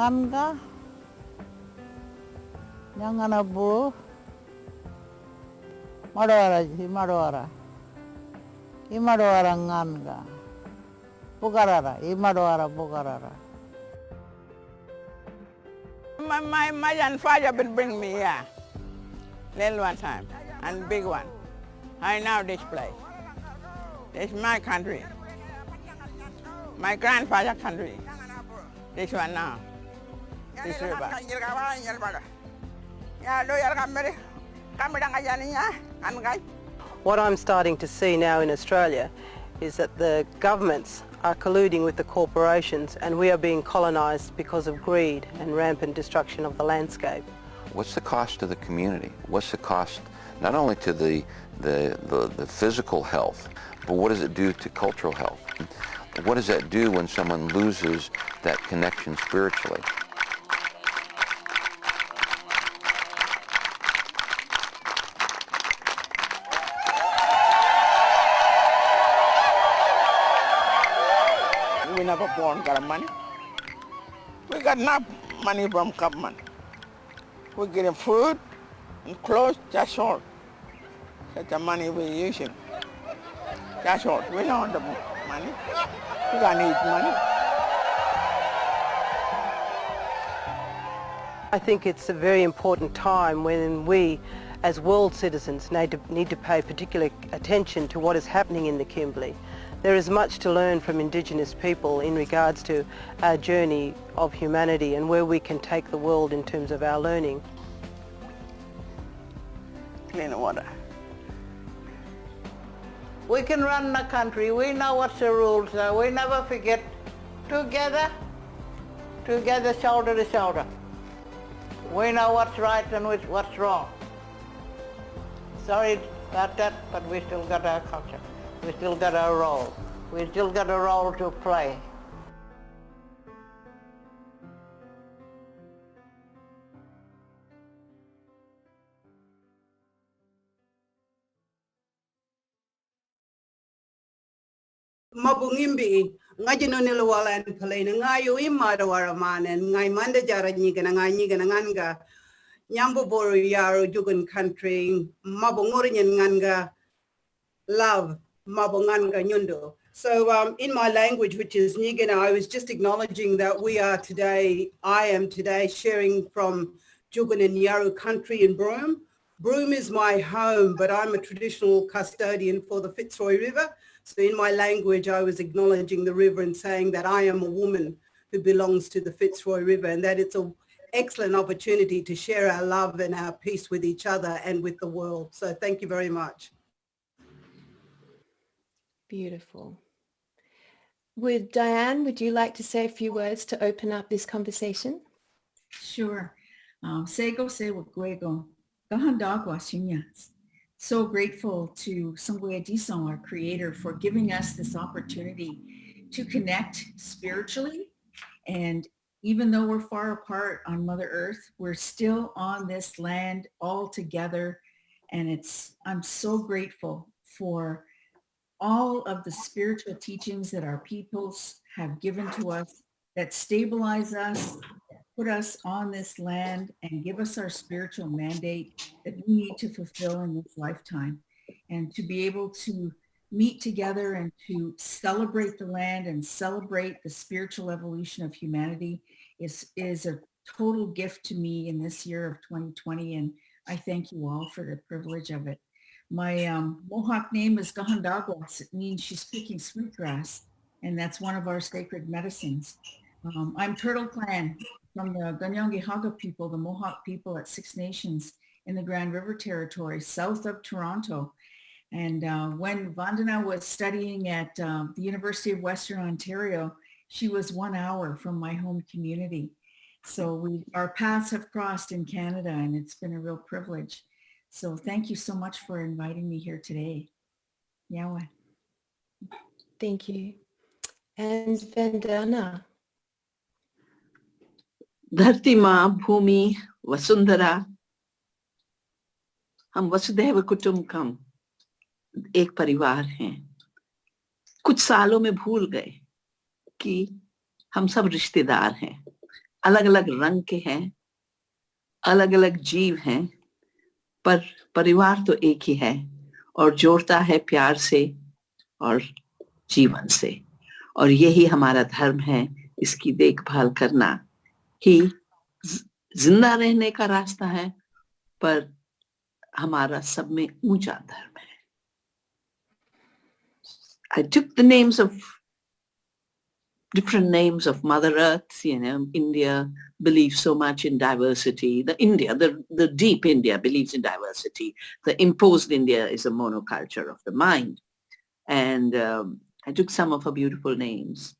nganga nyangana bu madwara imadwara nganga bugarara bugarara. My grandfather would bring me here, little one time, and big one. I know this place. This is my country. My grandfather's country. This one now. This river. What I'm starting to see now in Australia is that the governments are colluding with the corporations and we are being colonised because of greed and rampant destruction of the landscape. What's the cost to the community? What's the cost not only to the physical health, but what does it do to cultural health? What does that do when someone loses that connection spiritually? We never born got money. We got enough money from government. We getting food and clothes, that's all. That's the money we're using. That's all. We don't have the money. We don't need money. I think it's a very important time when we, as world citizens, need to pay particular attention to what is happening in the Kimberley. There is much to learn from Indigenous people in regards to our journey of humanity and where we can take the world in terms of our learning. Clean water. We can run the country, we know what the rules are, we never forget. Together, shoulder to shoulder. We know what's right and what's wrong. Sorry about that, but we still got our culture. We still got our role. We still got a role to play. Mabungimbi ngajino nilwala en palena ngayo imada waramane ngai manda jara nyigana nganga nyambo boru yaro jugun country mabungorin nganga love mabunganga nyundo. So in my language, which is Nyikina, I was just acknowledging that I am today sharing from Jugun and Yaru country in Broome. Broome is my home, but I'm a traditional custodian for the Fitzroy River. So in my language, I was acknowledging the river and saying that I am a woman who belongs to the Fitzroy River and that it's an excellent opportunity to share our love and our peace with each other and with the world. So thank you very much. Beautiful. Diane, would you like to say a few words to open up this conversation? Sure. Sego se wakwego. Gahandagwa shinyas. So grateful to Sangwe Disong, our creator, for giving us this opportunity to connect spiritually. And even though we're far apart on Mother Earth, we're still on this land all together. And I'm so grateful for all of the spiritual teachings that our peoples have given to us that stabilize us, put us on this land and give us our spiritual mandate that we need to fulfill in this lifetime. And to be able to meet together and to celebrate the land and celebrate the spiritual evolution of humanity is a total gift to me in this year of 2020. And I thank you all for the privilege of it. My Mohawk name is Gahandagwas. It means she's picking sweetgrass, and that's one of our sacred medicines. I'm Turtle Clan from the Ganyonge-Haga people, the Mohawk people at Six Nations in the Grand River Territory, south of Toronto. And when Vandana was studying at the University of Western Ontario, she was 1 hour from my home community. So our paths have crossed in Canada, and it's been a real privilege. So thank you so much for inviting me here today. Yahweh. Thank you. And Vandana. धरती माँ भूमि वसुंधरा हम वसुधैव कुटुंबकम एक परिवार हैं। कुछ सालों में भूल गए कि हम सब रिश्तेदार हैं। अलग अलग रंग के हैं, अलग अलग जीव हैं, पर परिवार तो एक ही है और जोड़ता है प्यार से और जीवन से। और यही हमारा धर्म है, इसकी देखभाल करना ही जिंदा रहने का रास्ता है, पर हमारा सब में ऊंचा धर्म है। I took the names of different names of Mother Earth. India believes so much in diversity. The deep India believes in diversity. The imposed India is a monoculture of the mind. And I took some of her beautiful names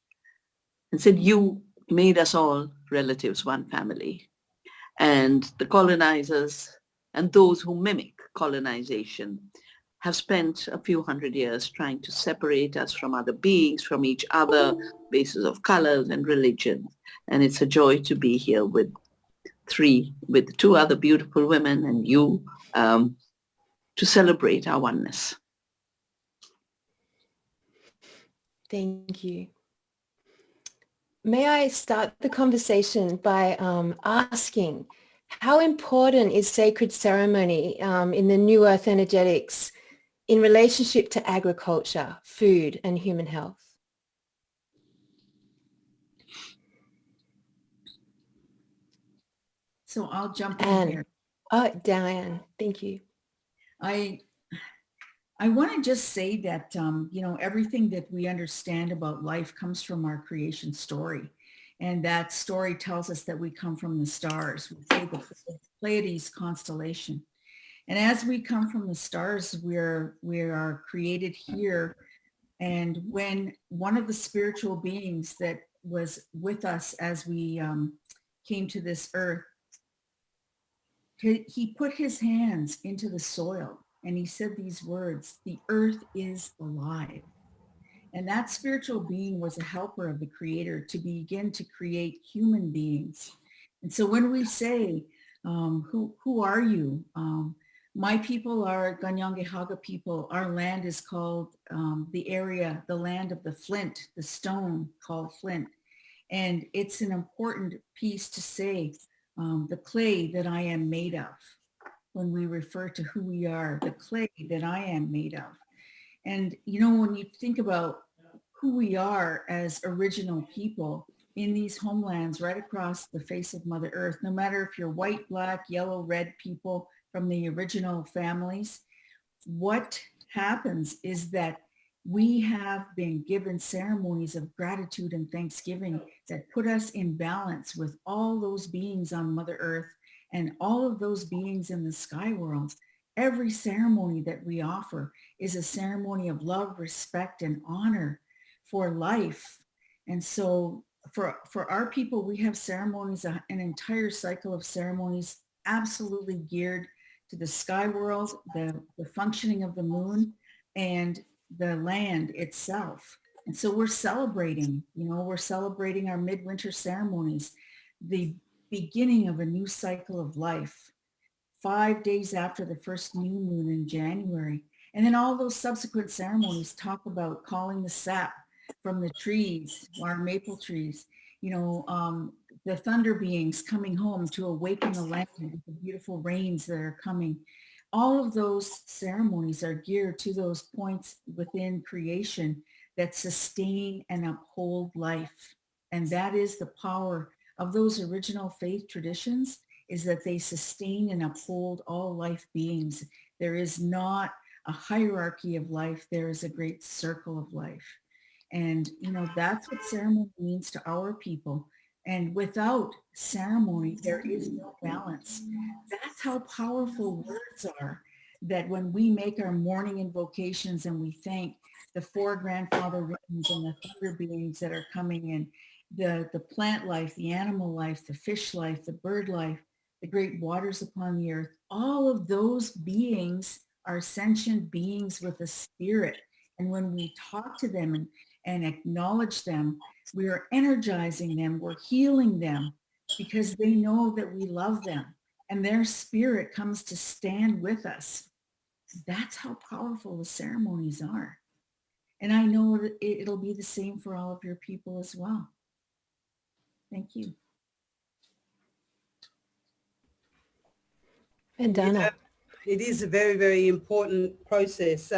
and said, you made us all relatives, one family. And the colonizers and those who mimic colonization have spent a few hundred years trying to separate us from other beings, from each other, basis of colors and religions. And it's a joy to be here with two other beautiful women and you to celebrate our oneness. Thank you. May I start the conversation by asking, how important is sacred ceremony in the New Earth energetics in relationship to agriculture, food, and human health? So I'll jump in here. Oh, Diane, thank you. I want to just say that, everything that we understand about life comes from our creation story. And that story tells us that we come from the stars. We say the Pleiades constellation. And as we come from the stars, we are created here. And when one of the spiritual beings that was with us as we came to this earth, he put his hands into the soil and he said these words, "The earth is alive." And that spiritual being was a helper of the creator to begin to create human beings. And so when we say, who are you? My people are Ganyangehaga people. Our land is called the land of the flint, the stone called flint. And it's an important piece to say, the clay that I am made of. When we refer to who we are, the clay that I am made of. And, when you think about who we are as original people in these homelands right across the face of Mother Earth, no matter if you're white, black, yellow, red people from the original families, what happens is that we have been given ceremonies of gratitude and thanksgiving that put us in balance with all those beings on Mother Earth and all of those beings in the sky world. Every ceremony that we offer is a ceremony of love, respect, and honor for life. And so for our people, we have ceremonies, an entire cycle of ceremonies absolutely geared to the sky world, the functioning of the moon, and the land itself. And so we're celebrating our midwinter ceremonies, the beginning of a new cycle of life, 5 days after the first new moon in January. And then all those subsequent ceremonies talk about calling the sap from the trees, our maple trees, the thunder beings coming home to awaken the land with the beautiful rains that are coming. All of those ceremonies are geared to those points within creation that sustain and uphold life. And that is the power of those original faith traditions, is that they sustain and uphold all life beings. There is not a hierarchy of life. There is a great circle of life. And, that's what ceremony means to our people. And without ceremony, there is no balance. That's how powerful words are, that when we make our morning invocations and we thank the four grandfather rings and the thunder beings that are coming in, the plant life, the animal life, the fish life, the bird life, the great waters upon the earth, all of those beings are sentient beings with a spirit. And when we talk to them and acknowledge them, we are energizing them, we're healing them, because they know that we love them and their spirit comes to stand with us. That's how powerful the ceremonies are. And I know that it'll be the same for all of your people as well. Thank you. Vandana. It is a very, very important process.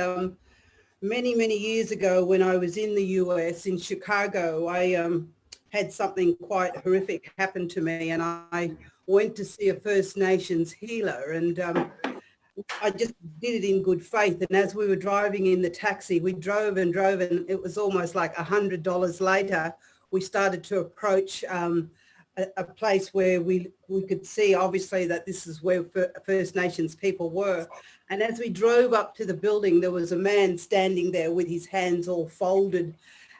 Many, many years ago when I was in the US, in Chicago, I had something quite horrific happen to me, and I went to see a First Nations healer, and I just did it in good faith. And as we were driving in the taxi, we drove and drove, and it was almost like $100 later, we started to approach a place where we could see obviously that this is where First Nations people were. And as we drove up to the building, there was a man standing there with his hands all folded.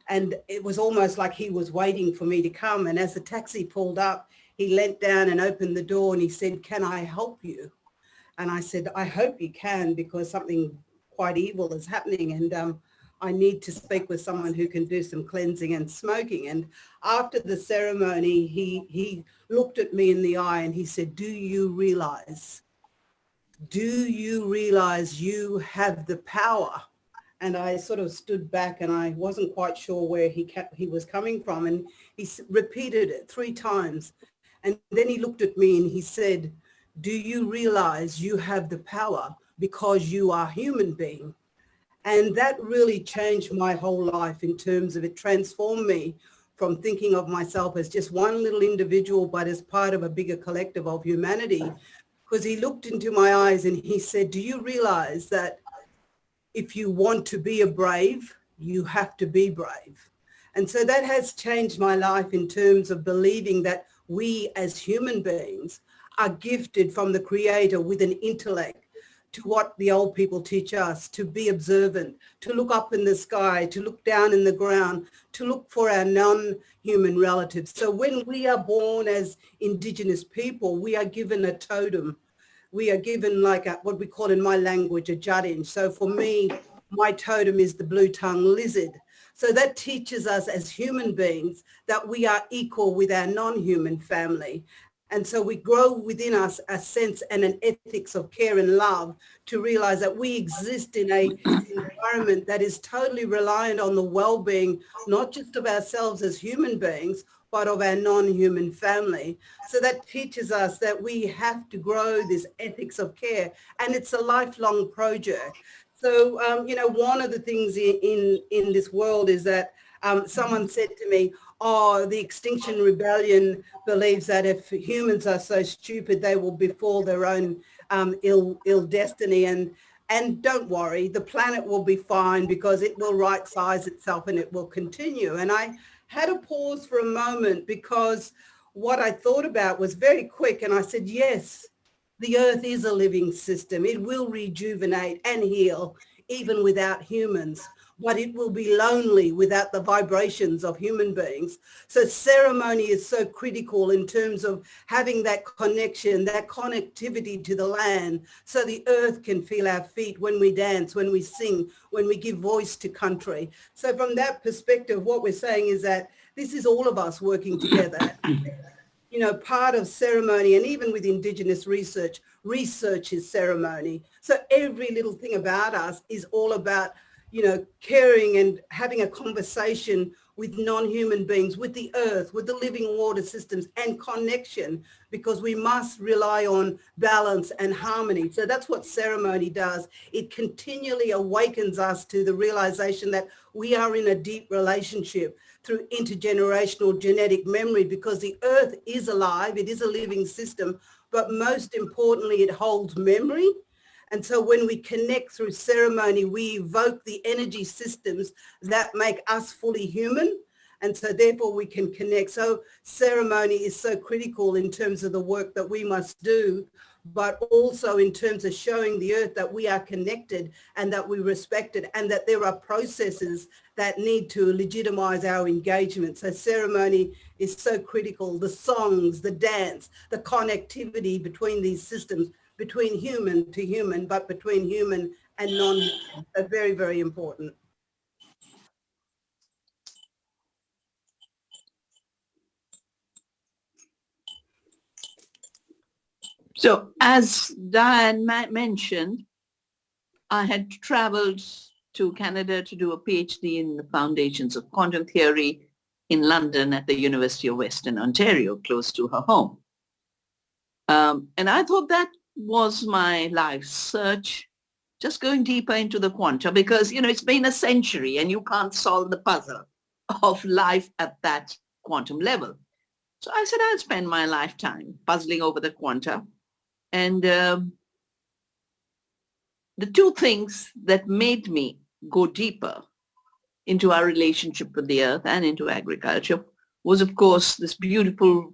And it was almost like he was waiting for me to come. And as the taxi pulled up, he leant down and opened the door and he said, "Can I help you?" And I said, "I hope you can, because something quite evil is happening. And I need to speak with someone who can do some cleansing and smoking." And after the ceremony, he looked at me in the eye and he said, "Do you realize you have the power?" And I sort of stood back and I wasn't quite sure where he was coming from. And he repeated it 3 times. And then he looked at me and he said, "Do you realize you have the power because you are a human being?" And that really changed my whole life in terms of it transformed me from thinking of myself as just one little individual, but as part of a bigger collective of humanity. Because he looked into my eyes and he said, "Do you realize that if you want to be a brave, you have to be brave?" And so that has changed my life in terms of believing that we as human beings are gifted from the Creator with an intellect, to what the old people teach us, to be observant, to look up in the sky, to look down in the ground, to look for our non-human relatives. So when we are born as Indigenous people, we are given a totem. We are given like what we call in my language, a judin. So for me, my totem is the blue-tongued lizard. So that teaches us as human beings that we are equal with our non-human family. And so we grow within us a sense and an ethics of care and love to realize that we exist in an environment that is totally reliant on the well-being, not just of ourselves as human beings, but of our non-human family. So that teaches us that we have to grow this ethics of care, and it's a lifelong project. So, one of the things in this world is that someone said to me, "Oh, the Extinction Rebellion believes that if humans are so stupid, they will befall their own ill destiny. And don't worry, the planet will be fine because it will right-size itself and it will continue." And I had to pause for a moment, because what I thought about was very quick. And I said, yes, the earth is a living system. It will rejuvenate and heal even without humans, but it will be lonely without the vibrations of human beings. So ceremony is so critical in terms of having that connection, that connectivity to the land, so the earth can feel our feet when we dance, when we sing, when we give voice to country. So from that perspective, what we're saying is that this is all of us working together. Part of ceremony, and even with Indigenous research is ceremony. So every little thing about us is all about caring and having a conversation with non-human beings, with the earth, with the living water systems, and connection, because we must rely on balance and harmony. So that's what ceremony does. It continually awakens us to the realization that we are in a deep relationship through intergenerational genetic memory, because the earth is alive, it is a living system, but most importantly, it holds memory. And so when we connect through ceremony, we evoke the energy systems that make us fully human. And so therefore we can connect. So ceremony is so critical in terms of the work that we must do, but also in terms of showing the earth that we are connected and that we respect it, and that there are processes that need to legitimize our engagement. So ceremony is so critical. The songs, the dance, the connectivity between these systems, between human to human, but between human and non-human, are very, very important. So as Diane mentioned, I had traveled to Canada to do a PhD in the foundations of quantum theory in London at the University of Western Ontario, close to her home. And I thought that was my life search, just going deeper into the quanta, because, you know, it's been a century and you can't solve the puzzle of life at that quantum level. So I said, I'll spend my lifetime puzzling over the quanta. And the two things that made me go deeper into our relationship with the earth and into agriculture was, of course, this beautiful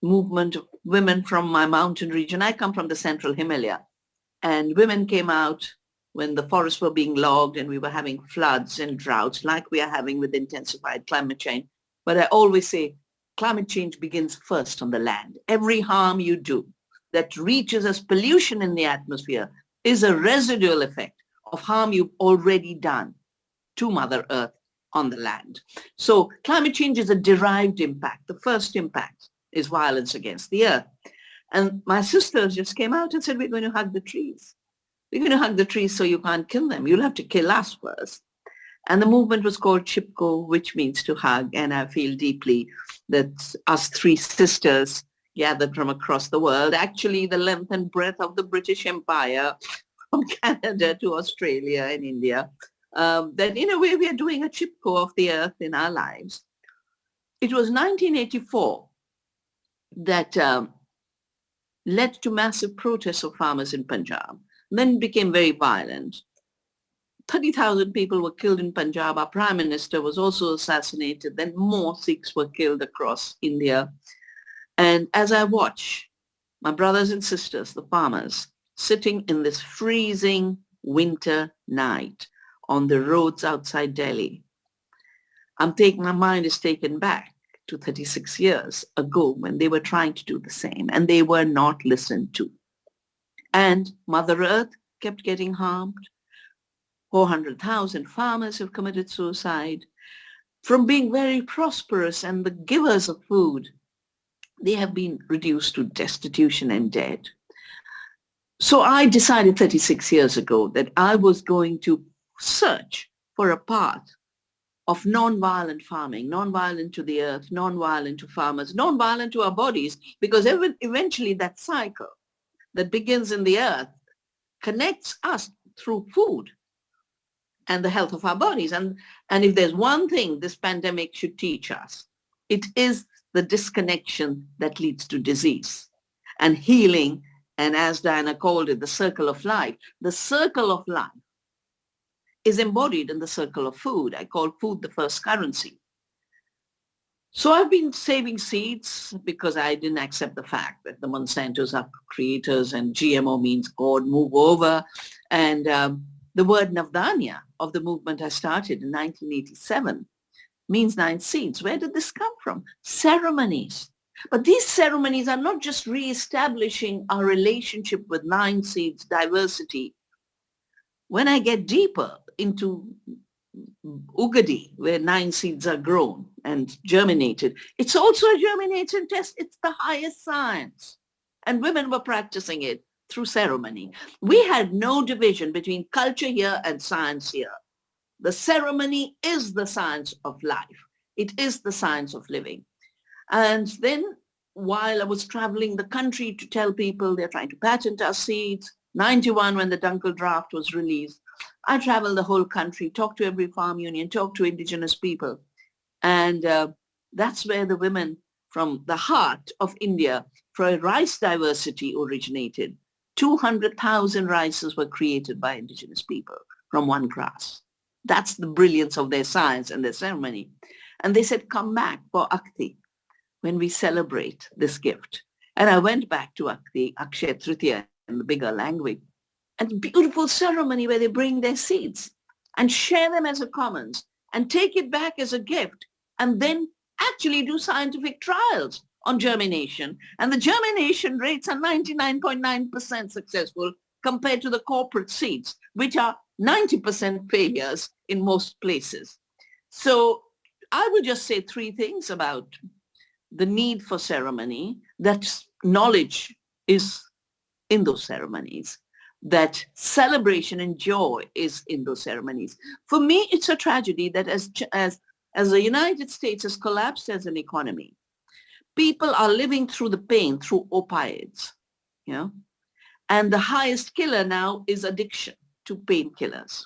movement of women from my mountain region. I come from the central Himalaya, and women came out when the forests were being logged and we were having floods and droughts like we are having with intensified climate change. But I always say climate change begins first on the land. Every harm you do that reaches as pollution in the atmosphere is a residual effect of harm you've already done to Mother Earth on the land. So climate change is a derived impact. The first impact is violence against the earth. And my sisters just came out and said, we're going to hug the trees. We're going to hug the trees so you can't kill them. You'll have to kill us first. And the movement was called Chipko, which means to hug. And I feel deeply that us three sisters gathered from across the world, actually the length and breadth of the British Empire, from Canada to Australia and India, that in a way we are doing a Chipko of the earth in our lives. It was 1984 that led to massive protests of farmers in Punjab. Then it became very violent. 30,000 people were killed in Punjab. Our prime minister was also assassinated. Then more Sikhs were killed across India. And as I watch my brothers and sisters, the farmers, sitting in this freezing winter night on the roads outside Delhi, my mind is taken back to 36 years ago when they were trying to do the same and they were not listened to. And Mother Earth kept getting harmed. 400,000 farmers have committed suicide. From being very prosperous and the givers of food, they have been reduced to destitution and debt. So I decided 36 years ago that I was going to search for a path of non-violent farming, non-violent to the earth, non-violent to farmers, non-violent to our bodies, because eventually that cycle that begins in the earth connects us through food and the health of our bodies. And if there's one thing this pandemic should teach us, it is the disconnection that leads to disease and healing. And as Diana called it, the circle of life. The circle of life is embodied in the circle of food. I call food the first currency. So I've been saving seeds because I didn't accept the fact that the Monsantos are creators and GMO means God move over. And the word Navdanya of the movement I started in 1987 means 9 seeds. Where did this come from? Ceremonies. But these ceremonies are not just reestablishing our relationship with 9 seeds, diversity. When I get deeper into Ugadi, where 9 seeds are grown and germinated, it's also a germination test. It's the highest science. And women were practicing it through ceremony. We had no division between culture here and science here. The ceremony is the science of life. It is the science of living. And then while I was traveling the country to tell people they're trying to patent our seeds, 91 when the Dunkel draft was released, I traveled the whole country, talked to every farm union, talked to indigenous people. And that's where the women from the heart of India for rice diversity originated. 200,000 rices were created by indigenous people from one grass. That's the brilliance of their science and their ceremony. And they said, come back for Akti when we celebrate this gift. And I went back to Akti, Akshaya Tritiya in the bigger language, and beautiful ceremony where they bring their seeds and share them as a commons and take it back as a gift and then actually do scientific trials on germination. And the germination rates are 99.9% successful compared to the corporate seeds, which are 90% failures in most places. So I would just say 3 things about the need for ceremony, that knowledge is in those ceremonies, that celebration and joy is in those ceremonies. For me, it's a tragedy that as the United States has collapsed as an economy, people are living through the pain through opioids, you know, And the highest killer now is addiction to painkillers.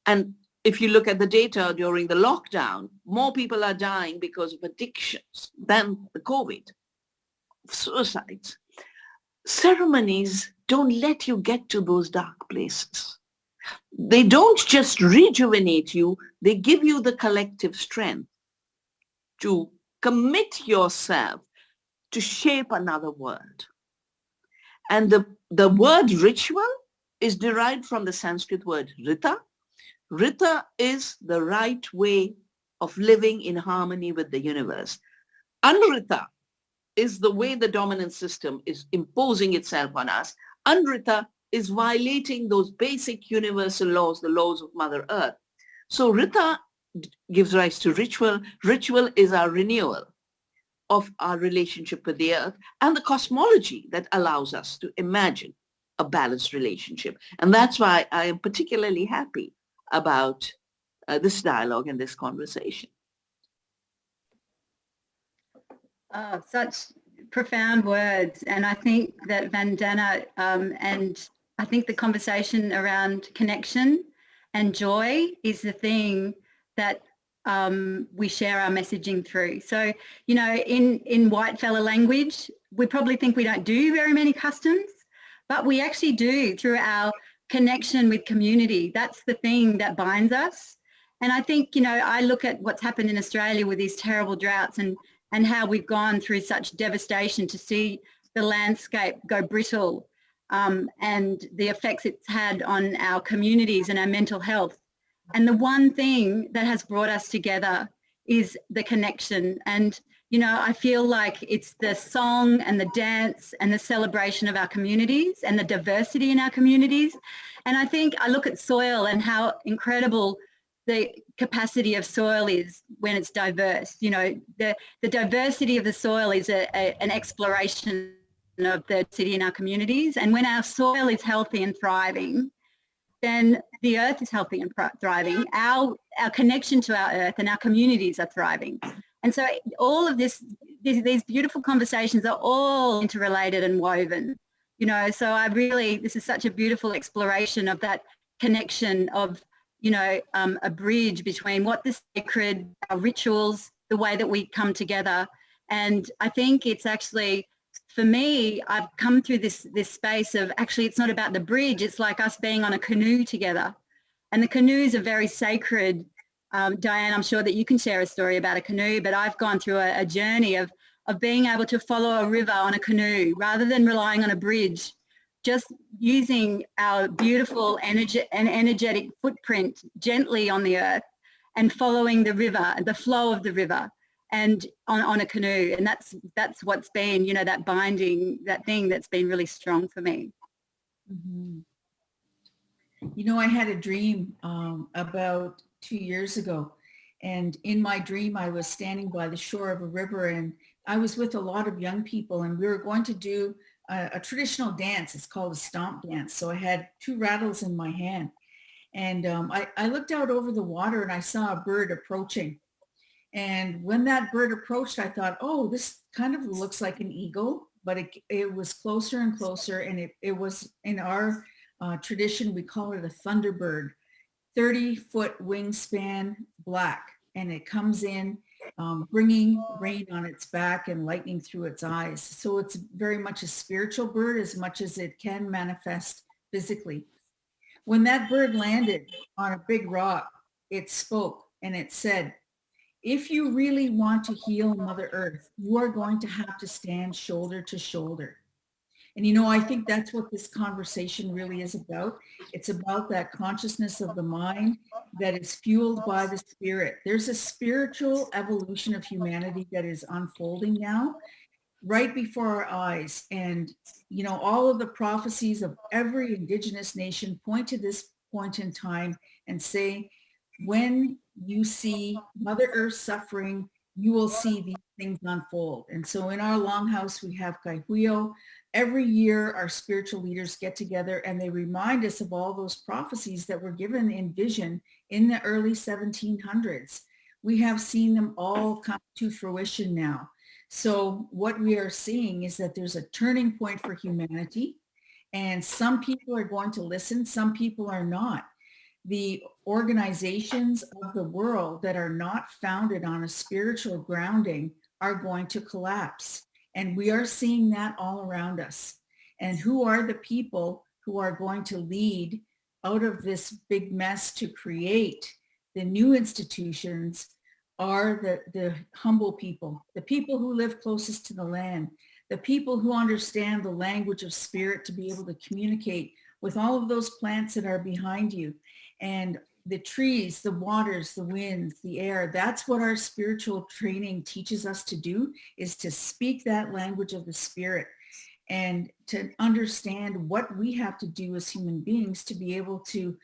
And if you look at the data during the lockdown, more people are dying because of addictions than the COVID, suicides. Ceremonies don't let you get to those dark places. They don't just rejuvenate you, they give you the collective strength to commit yourself to shape another world. And the word ritual is derived from the Sanskrit word rita. Rita is the right way of living in harmony with the universe. Anrita is the way the dominant system is imposing itself on us. Anrita is violating those basic universal laws, the laws of Mother Earth. So Rita gives rise to ritual. Ritual is our renewal of our relationship with the earth and the cosmology that allows us to imagine a balanced relationship. And that's why I am particularly happy about this dialogue and this conversation. Oh, such profound words. And I think that Vandana, and I think the conversation around connection and joy is the thing that we share our messaging through. So, you know, in white fella language, we probably think we don't do very many customs, but we actually do through our connection with community. That's the thing that binds us. And I think, you know, I look at what's happened in Australia with these terrible droughts and how we've gone through such devastation to see the landscape go brittle and the effects it's had on our communities and our mental health. And the one thing that has brought us together is the connection. And, you know, I feel like it's the song and the dance and the celebration of our communities and the diversity in our communities. And I think I look at soil and how incredible the capacity of soil is when it's diverse. You know, the diversity of the soil is an exploration of the city in our communities. And when our soil is healthy and thriving, then the earth is healthy and thriving. Our connection to our earth and our communities are thriving. And so all of these beautiful conversations are all interrelated and woven, you know, so this is such a beautiful exploration of that connection of, you know, a bridge between what the sacred, our rituals, the way that we come together. And I think it's actually, for me, I've come through this space of actually it's not about the bridge, it's like us being on a canoe together. And the canoes are very sacred. Diane, I'm sure that you can share a story about a canoe, but I've gone through a journey of being able to follow a river on a canoe rather than relying on a bridge, just using our beautiful energetic footprint gently on the earth and following the river, the flow of the river, and on a canoe. And that's what's been, you know, that binding, that thing that's been really strong for me. Mm-hmm. You know, I had a dream about 2 years ago, and in my dream I was standing by the shore of a river, and I was with a lot of young people, and we were going to do a traditional dance. It's called a stomp dance. So I had 2 rattles in my hand, and I looked out over the water and I saw a bird approaching. And when that bird approached, I thought, oh, this kind of looks like an eagle, but it was closer and closer, and it was, in our tradition, we call it a thunderbird, 30-foot wingspan, black, and it comes in bringing rain on its back and lightning through its eyes. So it's very much a spiritual bird as much as it can manifest physically. When that bird landed on a big rock, it spoke and it said, if you really want to heal Mother Earth, you are going to have to stand shoulder to shoulder. And, you know, I think that's what this conversation really is about. It's about that consciousness of the mind that is fueled by the spirit. There's a spiritual evolution of humanity that is unfolding now right before our eyes. And, you know, all of the prophecies of every indigenous nation point to this point in time and say, when you see Mother Earth suffering, you will see these things unfold. And so in our longhouse, we have Kaihuyo. Every year, our spiritual leaders get together and they remind us of all those prophecies that were given in vision in the early 1700s. We have seen them all come to fruition now. So what we are seeing is that there's a turning point for humanity, and some people are going to listen, some people are not. The organizations of the world that are not founded on a spiritual grounding are going to collapse. And we are seeing that all around us. And who are the people who are going to lead out of this big mess to create the new institutions are the humble people, the people who live closest to the land, the people who understand the language of spirit to be able to communicate with all of those plants that are behind you, and the trees, the waters, the winds, the air. That's what our spiritual training teaches us to do, is to speak that language of the spirit and to understand what we have to do as human beings to be able to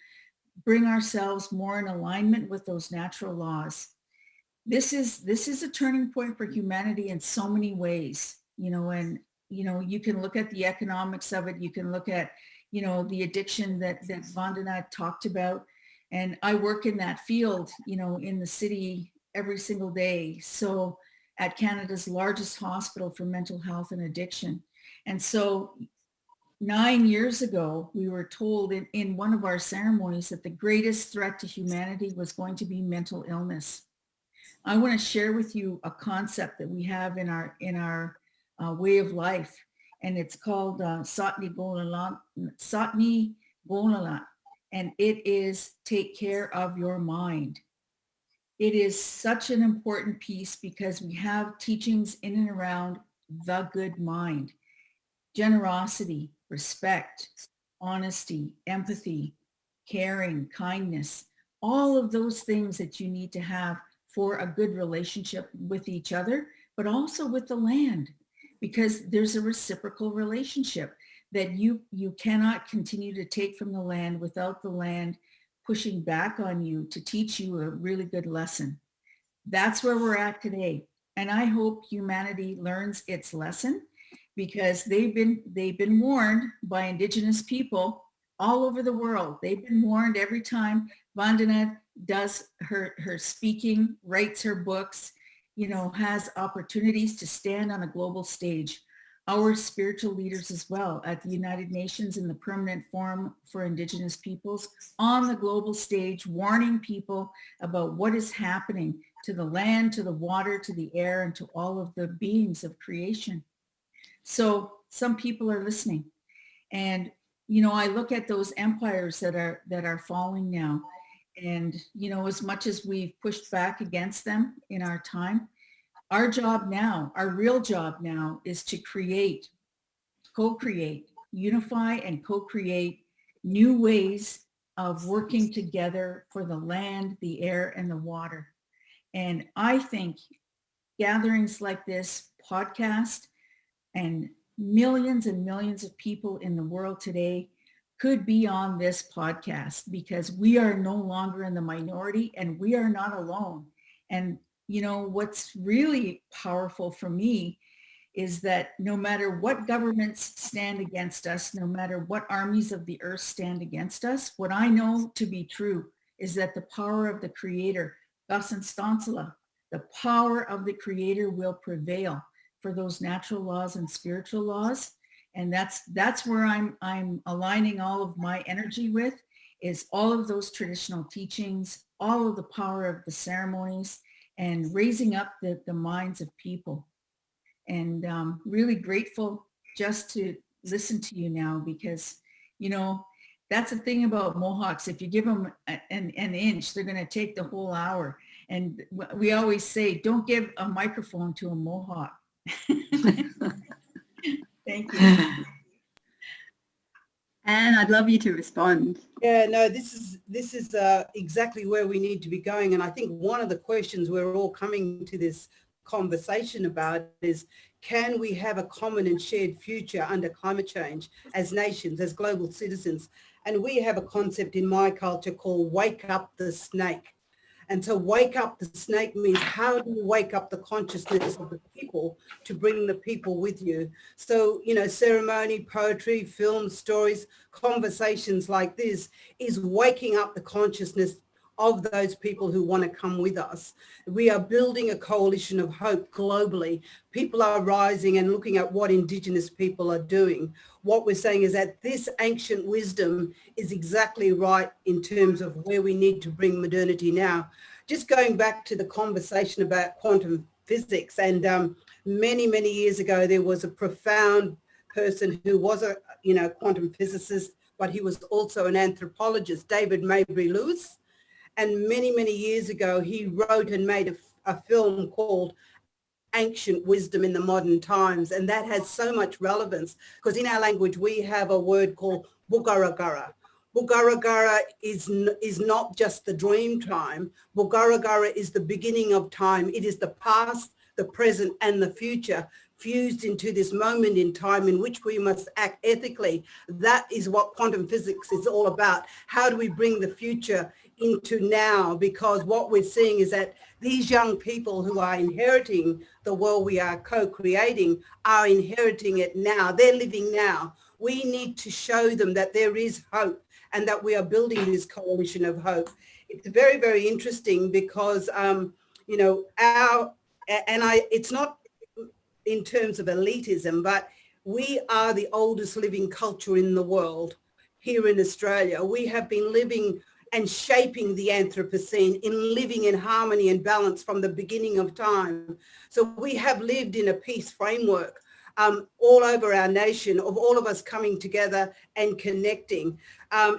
bring ourselves more in alignment with those natural laws. This is a turning point for humanity in so many ways, and, you can look at the economics of it. You can look at, the addiction that Vandana talked about. And I work in that field, in the city every single day. So at Canada's largest hospital for mental health and addiction. And so 9 years ago, we were told in one of our ceremonies that the greatest threat to humanity was going to be mental illness. I want to share with you a concept that we have in our way of life, and it's called Satni Gonala, and it is take care of your mind. It is such an important piece because we have teachings in and around the good mind, generosity, respect, honesty, empathy, caring, kindness, all of those things that you need to have for a good relationship with each other, but also with the land, because there's a reciprocal relationship that you cannot continue to take from the land without the land pushing back on you to teach you a really good lesson. That's where we're at today. And I hope humanity learns its lesson, because they've been warned by Indigenous people all over the world. They've been warned every time Vandana does her speaking, writes her books, has opportunities to stand on a global stage. Our spiritual leaders as well at the United Nations in the Permanent Forum for Indigenous Peoples on the global stage, warning people about what is happening to the land, to the water, to the air, and to all of the beings of creation. So some people are listening. And, I look at those empires that are falling now. And, as much as we've pushed back against them in our time, our job now, our real job now, is to create, co-create, unify and co-create new ways of working together for the land, the air, and the water. And I think gatherings like this podcast and millions of people in the world today could be on this podcast, because we are no longer in the minority and we are not alone. And what's really powerful for me is that no matter what governments stand against us, no matter what armies of the earth stand against us, what I know to be true is that the power of the Creator, the power of the Creator will prevail for those natural laws and spiritual laws. And that's where I'm aligning all of my energy with, is all of those traditional teachings, all of the power of the ceremonies, and raising up the minds of people. And really grateful just to listen to you now, because, that's the thing about Mohawks. If you give them an inch, they're going to take the whole hour. And we always say, don't give a microphone to a Mohawk. Thank you. Anne, I'd love you to respond. Yeah, no, this is exactly where we need to be going. And I think one of the questions we're all coming to this conversation about is, can we have a common and shared future under climate change as nations, as global citizens? And we have a concept in my culture called wake up the snake. And so wake up the snake means, how do you wake up the consciousness of the people to bring the people with you? So, ceremony, poetry, films, stories, conversations like this is waking up the consciousness of those people who want to come with us. We are building a coalition of hope globally. People are rising and looking at what Indigenous people are doing. What we're saying is that this ancient wisdom is exactly right in terms of where we need to bring modernity now. Just going back to the conversation about quantum physics, and many, many years ago, there was a profound person who was a quantum physicist, but he was also an anthropologist, David Maybury Lewis. And many, many years ago, he wrote and made a film called Ancient Wisdom in the Modern Times. And that has so much relevance because in our language, we have a word called Bugaragara. Bugaragara is not just the dream time. Bugaragara is the beginning of time. It is the past, the present, and the future fused into this moment in time in which we must act ethically. That is what quantum physics is all about. How do we bring the future into now? Because what we're seeing is that these young people who are inheriting the world we are co-creating are inheriting it now. They're living now. We need to show them that there is hope and that we are building this coalition of hope. It's very, very interesting because, it's not in terms of elitism, but we are the oldest living culture in the world here in Australia. We have been living and shaping the Anthropocene in living in harmony and balance from the beginning of time. So we have lived in a peace framework all over our nation of all of us coming together and connecting.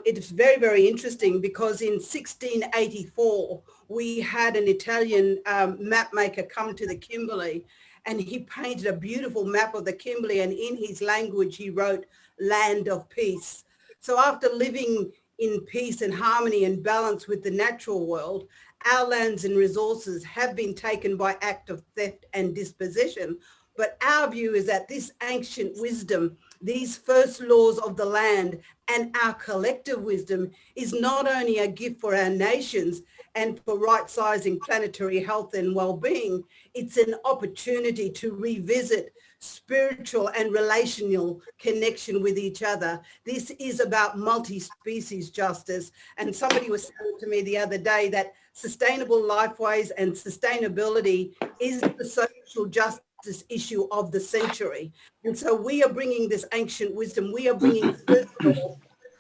It's very, very interesting because in 1684, we had an Italian map maker come to the Kimberley, and he painted a beautiful map of the Kimberley, and in his language, he wrote land of peace. So after living in peace and harmony and balance with the natural world, our lands and resources have been taken by act of theft and dispossession. But our view is that this ancient wisdom, these first laws of the land and our collective wisdom is not only a gift for our nations and for right-sizing planetary health and well-being, it's an opportunity to revisit spiritual and relational connection with each other. This is about multi-species justice. And somebody was saying to me the other day that sustainable lifeways and sustainability is the social justice issue of the century. And so we are bringing this ancient wisdom, we are bringing first law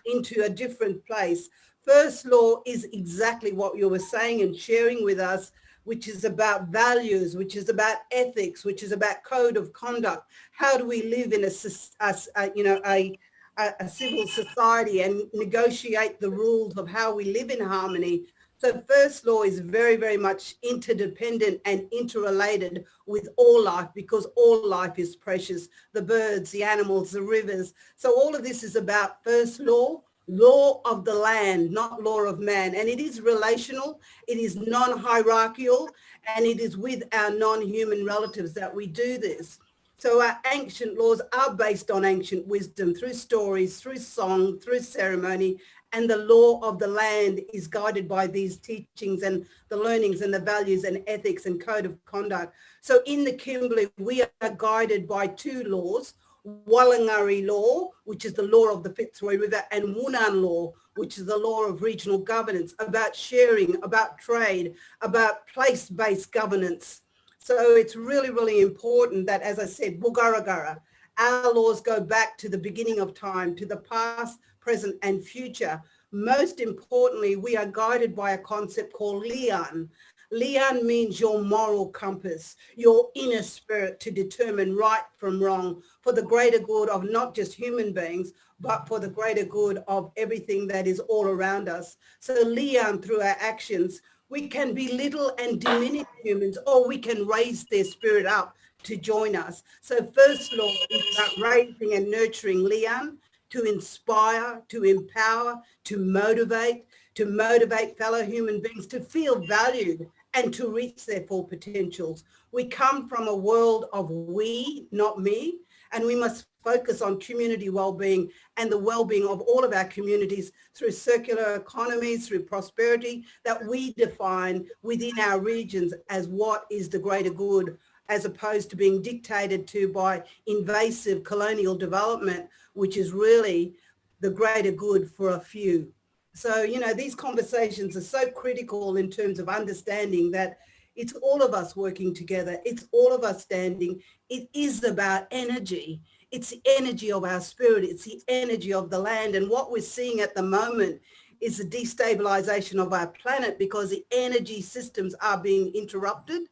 into a different place. First law is exactly what you were saying and sharing with us, which is about values, which is about ethics, which is about code of conduct. How do we live in a civil society and negotiate the rules of how we live in harmony? So first law is very, very much interdependent and interrelated with all life because all life is precious, the birds, the animals, the rivers. So all of this is about first law, law of the land, not law of man. And it is relational, it is non-hierarchical, and it is with our non-human relatives that we do this. So our ancient laws are based on ancient wisdom through stories, through song, through ceremony, and the law of the land is guided by these teachings and the learnings and the values and ethics and code of conduct. So in the Kimberley, we are guided by two laws, Wallangari law, which is the law of the Fitzroy River, and Wunan law, which is the law of regional governance, about sharing, about trade, about place-based governance. So it's really, really important that, as I said, Bugaragara, our laws go back to the beginning of time, to the past, present, and future. Most importantly, we are guided by a concept called Lian. Lian means your moral compass, your inner spirit to determine right from wrong for the greater good of not just human beings, but for the greater good of everything that is all around us. So Lian, through our actions, we can belittle and diminish humans, or we can raise their spirit up to join us. So first law is about raising and nurturing Lian, to inspire, to empower, to motivate fellow human beings to feel valued and to reach their full potentials. We come from a world of we, not me, and we must focus on community well-being and the well-being of all of our communities through circular economies, through prosperity that we define within our regions as what is the greater good, as opposed to being dictated to by invasive colonial development, which is really the greater good for a few. So, you know, these conversations are so critical in terms of understanding that it's all of us working together. It's all of us standing. It is about energy. It's the energy of our spirit. It's the energy of the land. And what we're seeing at the moment is the destabilization of our planet because the energy systems are being interrupted.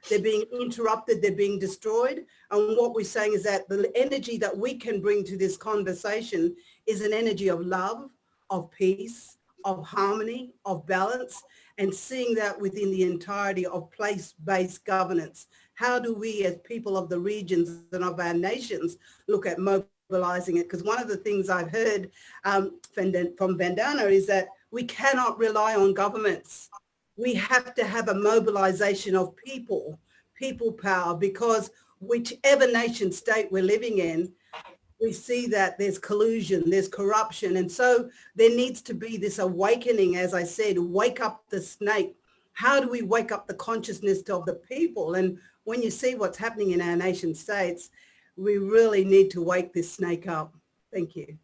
They're being interrupted, they're being destroyed. And what we're saying is that the energy that we can bring to this conversation is an energy of love, of peace, of harmony, of balance, and seeing that within the entirety of place-based governance. How do we as people of the regions and of our nations look at mobilizing it? Because one of the things I've heard from Vandana is that we cannot rely on governments. We have to have a mobilization of people power, because whichever nation state we're living in, we see that there's collusion, there's corruption. And so there needs to be this awakening, as I said, wake up the snake. How do we wake up the consciousness of the people? And when you see what's happening in our nation states, we really need to wake this snake up. Thank you.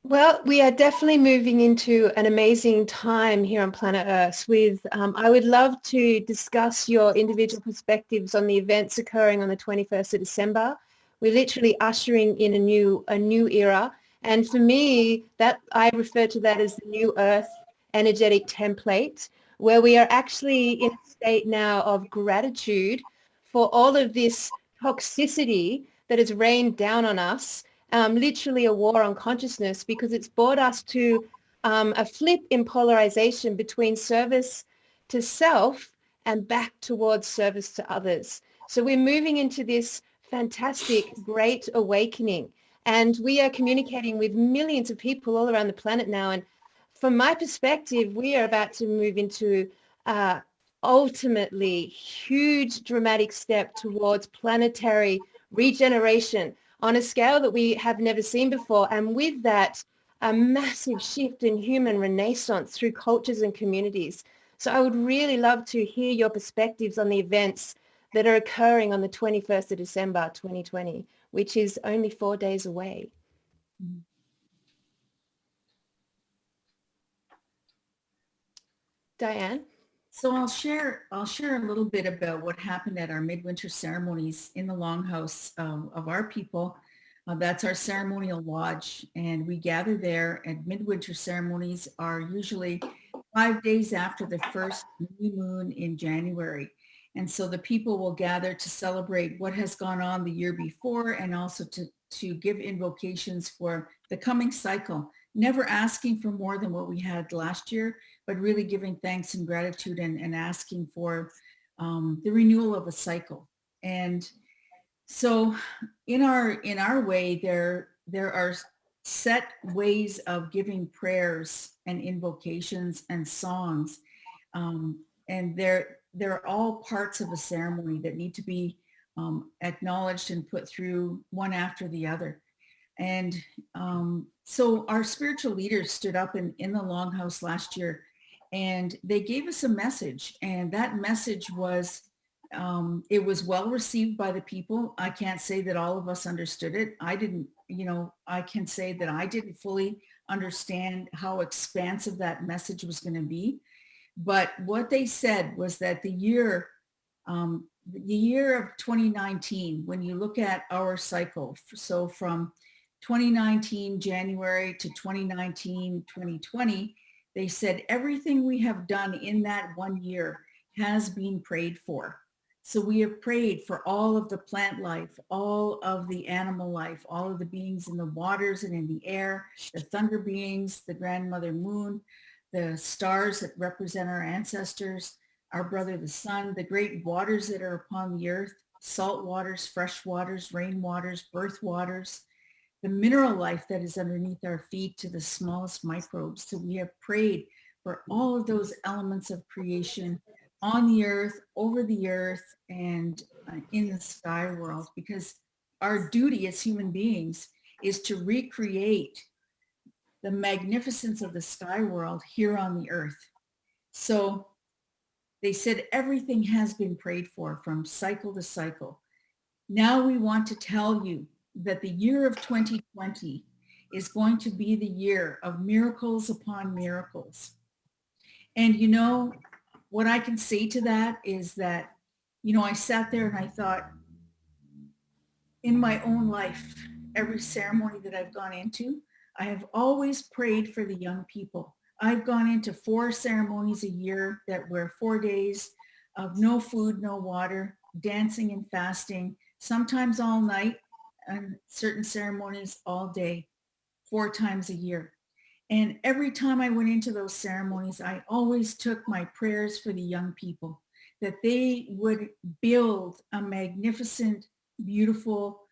Well, we are definitely moving into an amazing time here on planet Earth with, I would love to discuss your individual perspectives on the events occurring on the 21st of December. We're literally ushering in a new era. And for me, that I refer to that as the new Earth energetic template, where we are actually in a state now of gratitude for all of this toxicity that has rained down on us. Literally a war on consciousness, because it's brought us to a flip in polarization between service to self and back towards service to others. So we're moving into this fantastic, great awakening, and we are communicating with millions of people all around the planet now. And from my perspective, we are about to move into ultimately huge dramatic step towards planetary regeneration on a scale that we have never seen before. And with that, a massive shift in human renaissance through cultures and communities. So I would really love to hear your perspectives on the events that are occurring on the 21st of December, 2020, which is only 4 days away. Diane? So I'll share a little bit about what happened at our midwinter ceremonies in the longhouse of our people. That's our ceremonial lodge, and we gather there, and midwinter ceremonies are usually 5 days after the first new moon in January. And so the people will gather to celebrate what has gone on the year before, and also to give invocations for the coming cycle, never asking for more than what we had last year, but really giving thanks and gratitude and asking for the renewal of a cycle. And so in our way, there are set ways of giving prayers and invocations and songs. And they're all parts of a ceremony that need to be acknowledged and put through one after the other. And so our spiritual leaders stood up in the longhouse last year, and they gave us a message. And that message was, it was well received by the people. I can't say that all of us understood it. I didn't, I can say that I didn't fully understand how expansive that message was going to be. But what they said was that the year of 2019, when you look at our cycle, so from 2019 January to 2019 2020, they said everything we have done in that 1 year has been prayed for. So we have prayed for all of the plant life, all of the animal life, all of the beings in the waters and in the air, the thunder beings, the grandmother moon, the stars that represent our ancestors, our brother the sun, the great waters that are upon the earth, salt waters, fresh waters, rain waters, birth waters, the mineral life that is underneath our feet to the smallest microbes. So we have prayed for all of those elements of creation on the earth, over the earth, and in the sky world, because our duty as human beings is to recreate the magnificence of the sky world here on the earth. So they said everything has been prayed for from cycle to cycle. Now we want to tell you that the year of 2020 is going to be the year of miracles upon miracles. And you know, what I can say to that is that, you know, I sat there and I thought, in my own life, every ceremony that I've gone into, I have always prayed for the young people. I've gone into 4 ceremonies a year that were 4 days of no food, no water, dancing and fasting, sometimes all night, and certain ceremonies all day, 4 times a year. And every time I went into those ceremonies, I always took my prayers for the young people, that they would build a magnificent, beautiful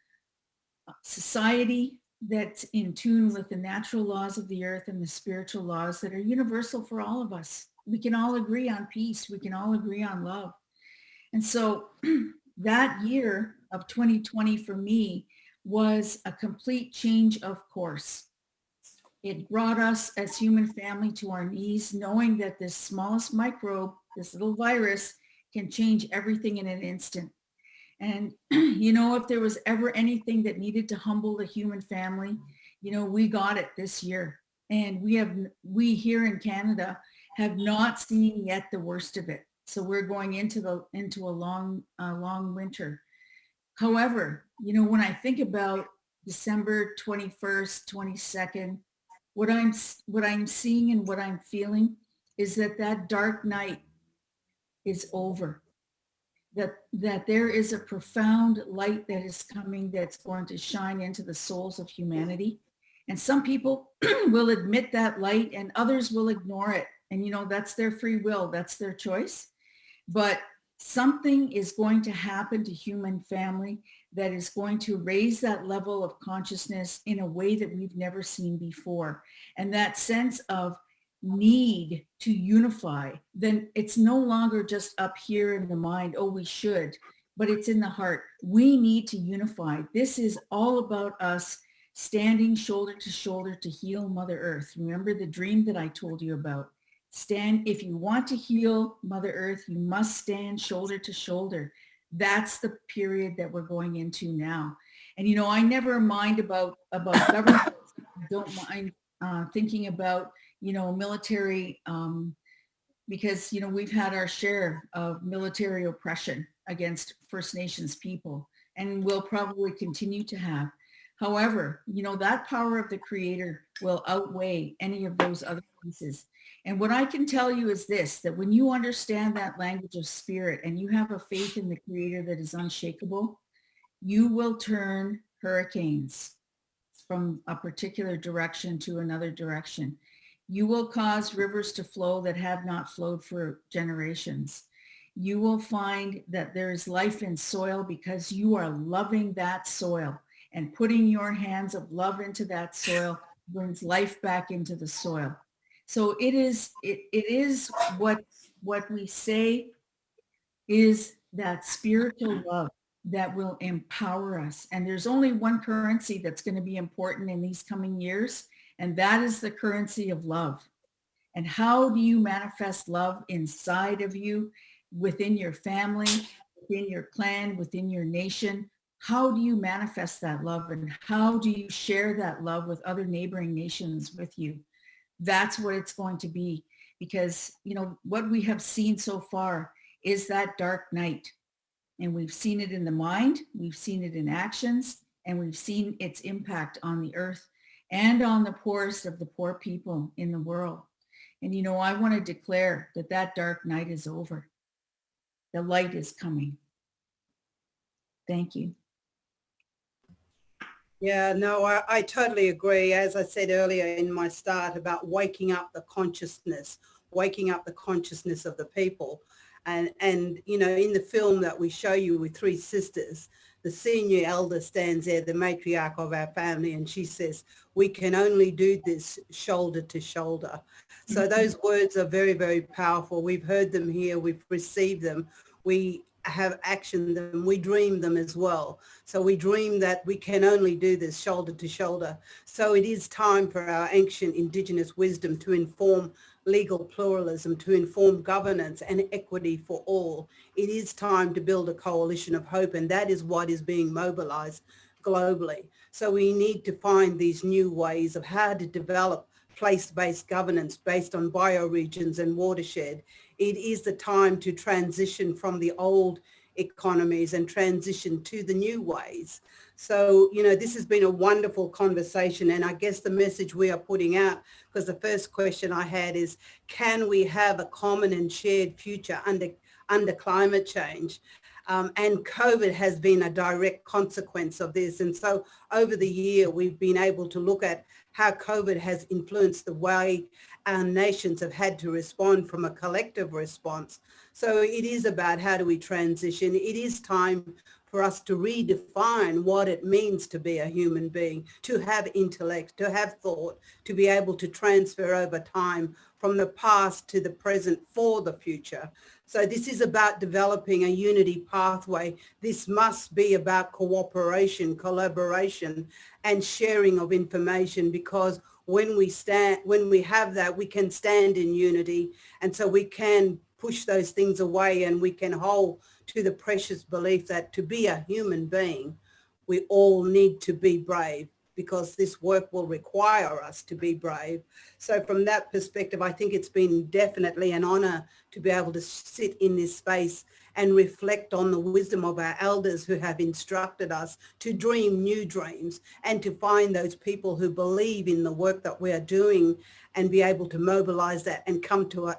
society that's in tune with the natural laws of the earth and the spiritual laws that are universal for all of us. We can all agree on peace. We can all agree on love. And so that year of 2020 for me was a complete change of course. It brought us as human family to our knees, knowing that this smallest microbe, this little virus, can change everything in an instant. And, you know, if there was ever anything that needed to humble the human family, you know, we got it this year. And we here in Canada have not seen yet the worst of it. So we're going into a long winter. However, you know, when I think about December 21st, 22nd, what I'm seeing and what I'm feeling is that dark night is over. That there is a profound light that is coming that's going to shine into the souls of humanity. And some people will admit that light and others will ignore it. And you know, that's their free will, that's their choice. But something is going to happen to human family that is going to raise that level of consciousness in a way that we've never seen before. And that sense of need to unify, then it's no longer just up here in the mind, oh, we should, but it's in the heart. We need to unify. This is all about us standing shoulder to shoulder to heal Mother Earth. Remember the dream that I told you about? Stand, if you want to heal Mother Earth, you must stand shoulder to shoulder. That's the period that we're going into now. And, you know, I never mind about government. I don't mind thinking about, you know, military, because, you know, we've had our share of military oppression against First Nations people, and we'll probably continue to have. However, you know, that power of the Creator will outweigh any of those other pieces. And what I can tell you is this, that when you understand that language of spirit and you have a faith in the Creator that is unshakable, you will turn hurricanes from a particular direction to another direction. You will cause rivers to flow that have not flowed for generations. You will find that there is life in soil because you are loving that soil, and putting your hands of love into that soil brings life back into the soil. So it is what we say is that spiritual love that will empower us. And there's only one currency that's going to be important in these coming years, and that is the currency of love. And how do you manifest love inside of you, within your family, within your clan, within your nation? How do you manifest that love, and how do you share that love with other neighboring nations with you? That's what it's going to be, because, you know, what we have seen so far is that dark night. And we've seen it in the mind, we've seen it in actions, and we've seen its impact on the earth and on the poorest of the poor people in the world. And, you know, I want to declare that that dark night is over. The light is coming. Thank you. Yeah, no, I totally agree. As I said earlier in my start about waking up the consciousness of the people. And you know, in the film that we show you with 3 sisters, the senior elder stands there, the matriarch of our family, and she says, we can only do this shoulder to shoulder. So those words are very, very powerful. We've heard them here, we've received them, we have actioned them, we dream them as well. So we dream that we can only do this shoulder to shoulder. So it is time for our ancient Indigenous wisdom to inform legal pluralism to inform governance and equity for all. It is time to build a coalition of hope, and that is what is being mobilized globally. So we need to find these new ways of how to develop place-based governance based on bioregions and watershed. It is the time to transition from the old economies and transition to the new ways. So, you know, this has been a wonderful conversation, and I guess the message we are putting out, because the first question I had is, can we have a common and shared future under climate change? And COVID has been a direct consequence of this. And so over the year, we've been able to look at how COVID has influenced the way our nations have had to respond from a collective response. So it is about how do we transition. It is time for us to redefine what it means to be a human being, to have intellect, to have thought, to be able to transfer over time from the past to the present for the future. So this is about developing a unity pathway. This must be about cooperation, collaboration, and sharing of information, because when we have that, we can stand in unity, and so we can push those things away, and we can hold to the precious belief that to be a human being, we all need to be brave, because this work will require us to be brave. So from that perspective, I think it's been definitely an honor to be able to sit in this space and reflect on the wisdom of our elders who have instructed us to dream new dreams, and to find those people who believe in the work that we are doing and be able to mobilize that and come to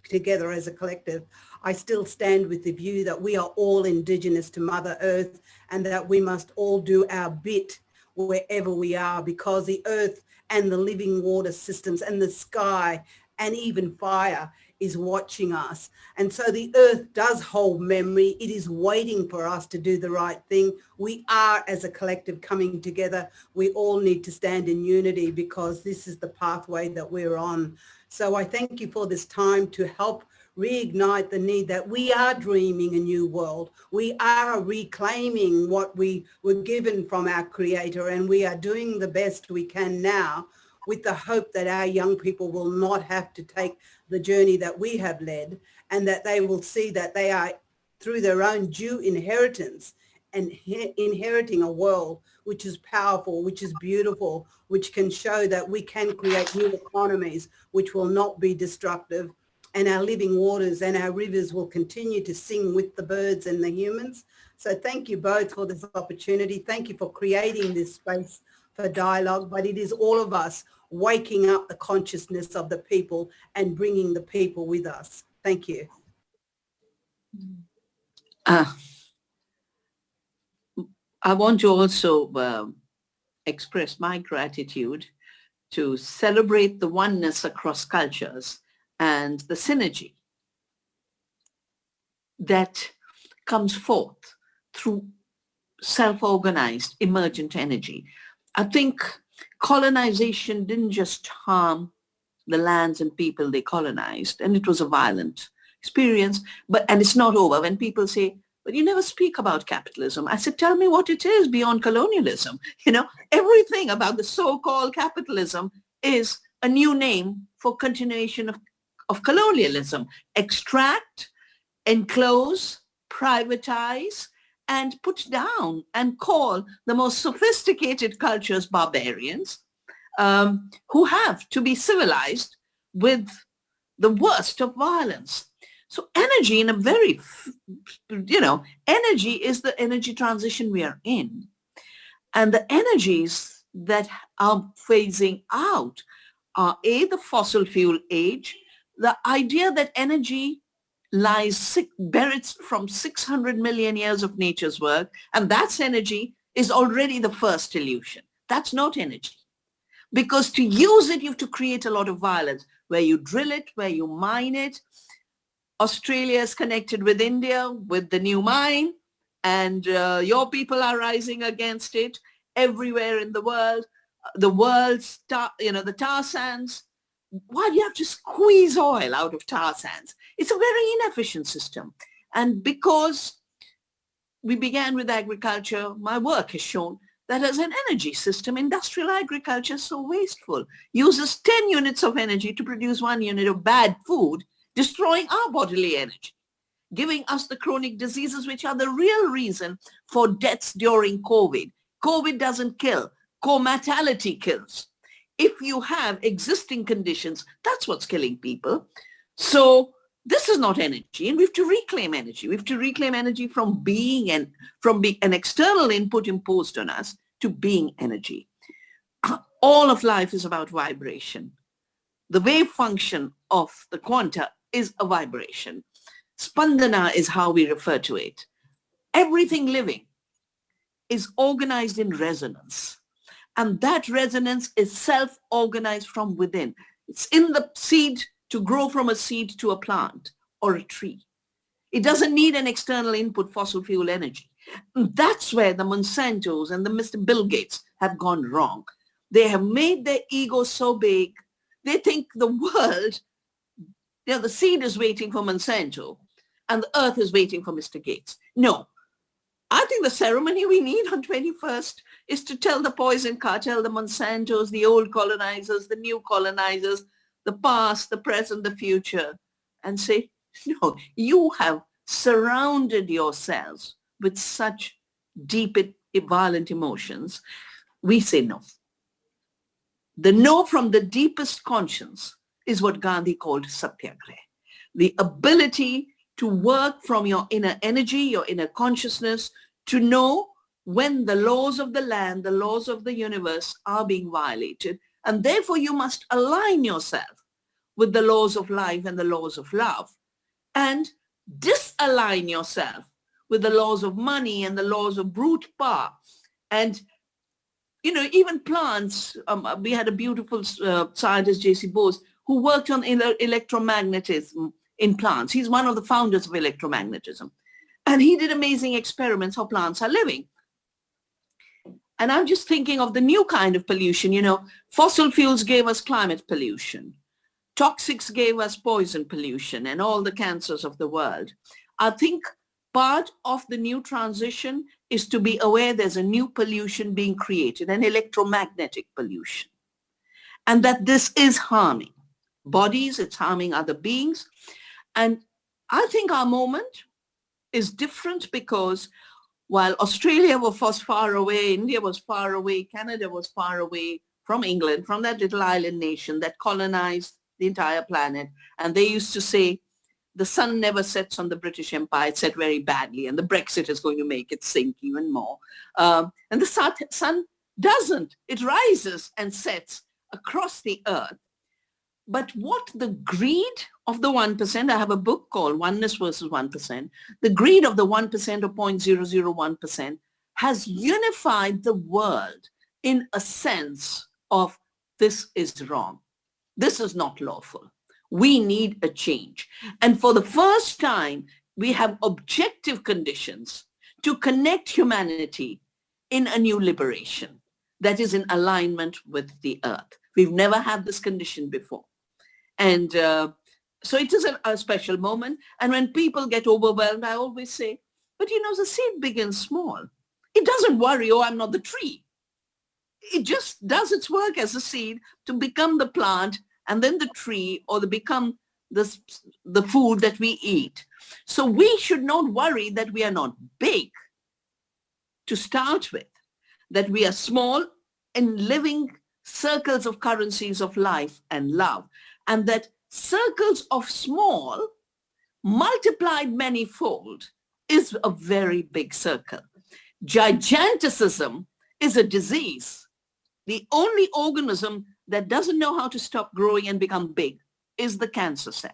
together as a collective. I still stand with the view that we are all Indigenous to Mother Earth, and that we must all do our bit wherever we are, because the earth and the living water systems and the sky and even fire is watching us. And so the earth does hold memory. It is waiting for us to do the right thing. We are, as a collective, coming together. We all need to stand in unity, because this is the pathway that we're on. So I thank you for this time to help reignite the need that we are dreaming a new world. We are reclaiming what we were given from our Creator, and we are doing the best we can now, with the hope that our young people will not have to take the journey that we have led, and that they will see that they are, through their own due inheritance, and inheriting a world which is powerful, which is beautiful, which can show that we can create new economies which will not be destructive, and our living waters and our rivers will continue to sing with the birds and the humans. So thank you both for this opportunity. Thank you for creating this space for dialogue, but it is all of us waking up the consciousness of the people and bringing the people with us. Thank you. I want to also express my gratitude to celebrate the oneness across cultures and the synergy that comes forth through self-organized emergent energy. I think colonization didn't just harm the lands and people they colonized, and it was a violent experience, and it's not over. When people say, but you never speak about capitalism, I said, tell me what it is beyond colonialism. You know, everything about the so-called capitalism is a new name for continuation of colonialism. Extract, enclose, privatize, and put down and call the most sophisticated cultures barbarians, who have to be civilized with the worst of violence. So energy, in a very, energy is the energy transition we are in. And the energies that are phasing out are the fossil fuel age, the idea that energy lies buried from 600 million years of nature's work, and that's energy, is already the first illusion. That's not energy. Because to use it, you have to create a lot of violence, where you drill it, where you mine it. Australia is connected with India with the new mine, and your people are rising against it everywhere in the world. The world's, the tar sands. Why do you have to squeeze oil out of tar sands? It's a very inefficient system. And because we began with agriculture, my work has shown that as an energy system, industrial agriculture is so wasteful, uses 10 units of energy to produce 1 unit of bad food, destroying our bodily energy, giving us the chronic diseases which are the real reason for deaths during COVID. COVID doesn't kill, co-mortality kills. If you have existing conditions, that's what's killing people. So this is not energy, and we have to reclaim energy. We have to reclaim energy from being and from being an external input imposed on us to being energy. All of life is about vibration. The wave function of the quanta is a vibration. Spandana is how we refer to it. Everything living is organized in resonance. And that resonance is self-organized from within. It's in the seed to grow from a seed to a plant or a tree. It doesn't need an external input, fossil fuel energy. And that's where the Monsantos and the Mr. Bill Gates have gone wrong. They have made their ego so big, they think the world, the seed is waiting for Monsanto and the earth is waiting for Mr. Gates. No. I think the ceremony we need on 21st is to tell the poison cartel, the Monsantos, the old colonizers, the new colonizers, the past, the present, the future, and say, no, you have surrounded yourselves with such deep, violent emotions. We say no. The no from the deepest conscience is what Gandhi called satyagraha. The ability to work from your inner energy, your inner consciousness, to know when the laws of the land, the laws of the universe are being violated. And therefore you must align yourself with the laws of life and the laws of love, and disalign yourself with the laws of money and the laws of brute power. And, even plants, we had a beautiful scientist, J.C. Bose, who worked on electromagnetism in plants. He's one of the founders of electromagnetism. And he did amazing experiments how plants are living. And I'm just thinking of the new kind of pollution. Fossil fuels gave us climate pollution. Toxics gave us poison pollution and all the cancers of the world. I think part of the new transition is to be aware there's a new pollution being created, an electromagnetic pollution. And that this is harming bodies, it's harming other beings. And I think our moment is different because while Australia was far away, India was far away, Canada was far away from England, from that little island nation that colonized the entire planet. And they used to say, the sun never sets on the British Empire, it set very badly, and the Brexit is going to make it sink even more. And the sun doesn't. It rises and sets across the earth. But what the greed of the 1%, I have a book called Oneness versus 1%, the greed of the 1% or 0.001% has unified the world in a sense of this is wrong. This is not lawful. We need a change. And for the first time, we have objective conditions to connect humanity in a new liberation that is in alignment with the earth. We've never had this condition before. And so it is a special moment. And when people get overwhelmed, I always say, but the seed begins small. It doesn't worry, oh, I'm not the tree. It just does its work as a seed to become the plant and then the tree, or become the food that we eat. So we should not worry that we are not big to start with, that we are small in living circles of currencies of life and love, and that circles of small multiplied manyfold is a very big circle. Giganticism is a disease. The only organism that doesn't know how to stop growing and become big is the cancer cell.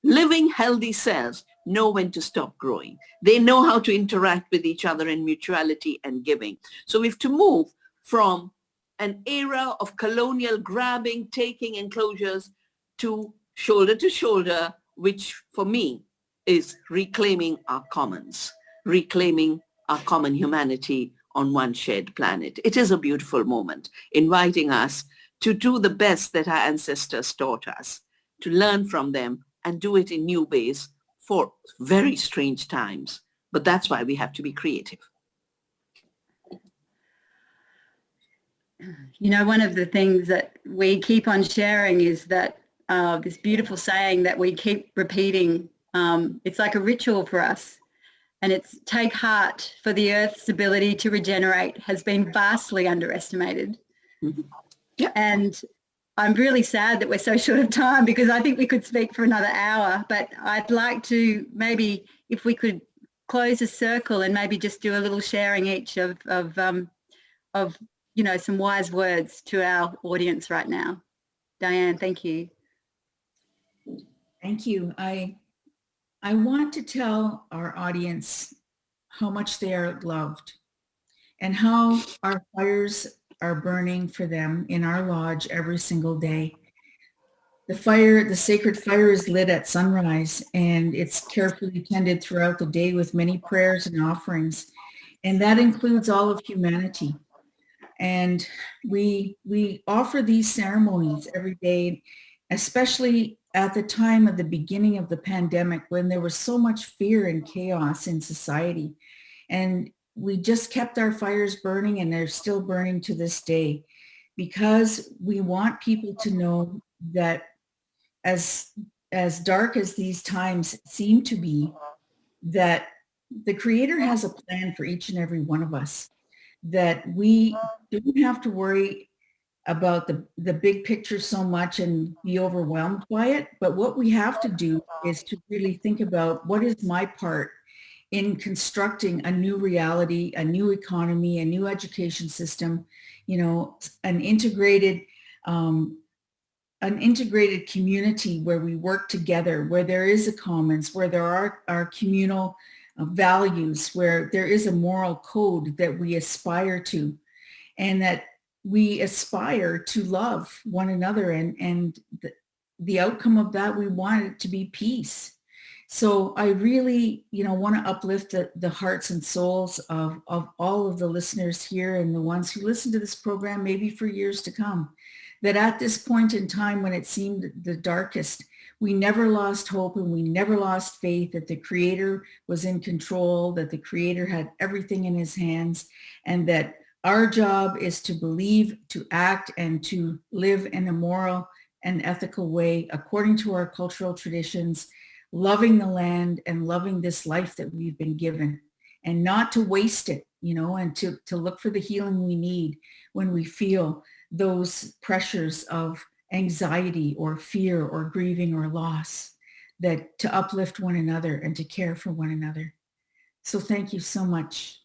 Living healthy cells know when to stop growing. They know how to interact with each other in mutuality and giving. So we have to move from an era of colonial grabbing, taking enclosures to shoulder, which for me is reclaiming our commons, reclaiming our common humanity on one shared planet. It is a beautiful moment, inviting us to do the best that our ancestors taught us, to learn from them and do it in new ways for very strange times. But that's why we have to be creative. you know, one of the things that we keep on sharing is that this beautiful saying that we keep repeating. It's like a ritual for us, and it's take heart, for the earth's ability to regenerate has been vastly underestimated. Mm-hmm. Yeah. And I'm really sad that we're so short of time, because I think we could speak for another hour, but I'd like to maybe, if we could close a circle and maybe just do a little sharing each of you know, some wise words to our audience right now. Diane, thank you. Thank you. I want to tell our audience how much they are loved and how our fires are burning for them in our lodge every single day. The fire, the sacred fire, is lit at sunrise, and it's carefully tended throughout the day with many prayers and offerings. And that includes all of humanity. And we offer these ceremonies every day, especially at the time of the beginning of the pandemic, when there was so much fear and chaos in society. And we just kept our fires burning, and they're still burning to this day, because we want people to know that as dark as these times seem to be, that the Creator has a plan for each and every one of us, that we don't have to worry about the big picture so much and be overwhelmed by it. But what we have to do is to really think about, what is my part in constructing a new reality, a new economy, a new education system, you know, an integrated community where we work together, where there is a commons, where there are communal values, where there is a moral code that we aspire to, and that we aspire to love one another, and the outcome of that, we want it to be peace. So I really, you know, want to uplift the hearts and souls of all of the listeners here, and the ones who listen to this program maybe for years to come, that at this point in time when it seemed the darkest, we never lost hope and we never lost faith that the Creator was in control, that the Creator had everything in his hands, and that our job is to believe, to act, and to live in a moral and ethical way according to our cultural traditions, loving the land and loving this life that we've been given, and not to waste it, you know, and to look for the healing we need when we feel those pressures of anxiety or fear or grieving or loss, that to uplift one another and to care for one another. So thank you so much.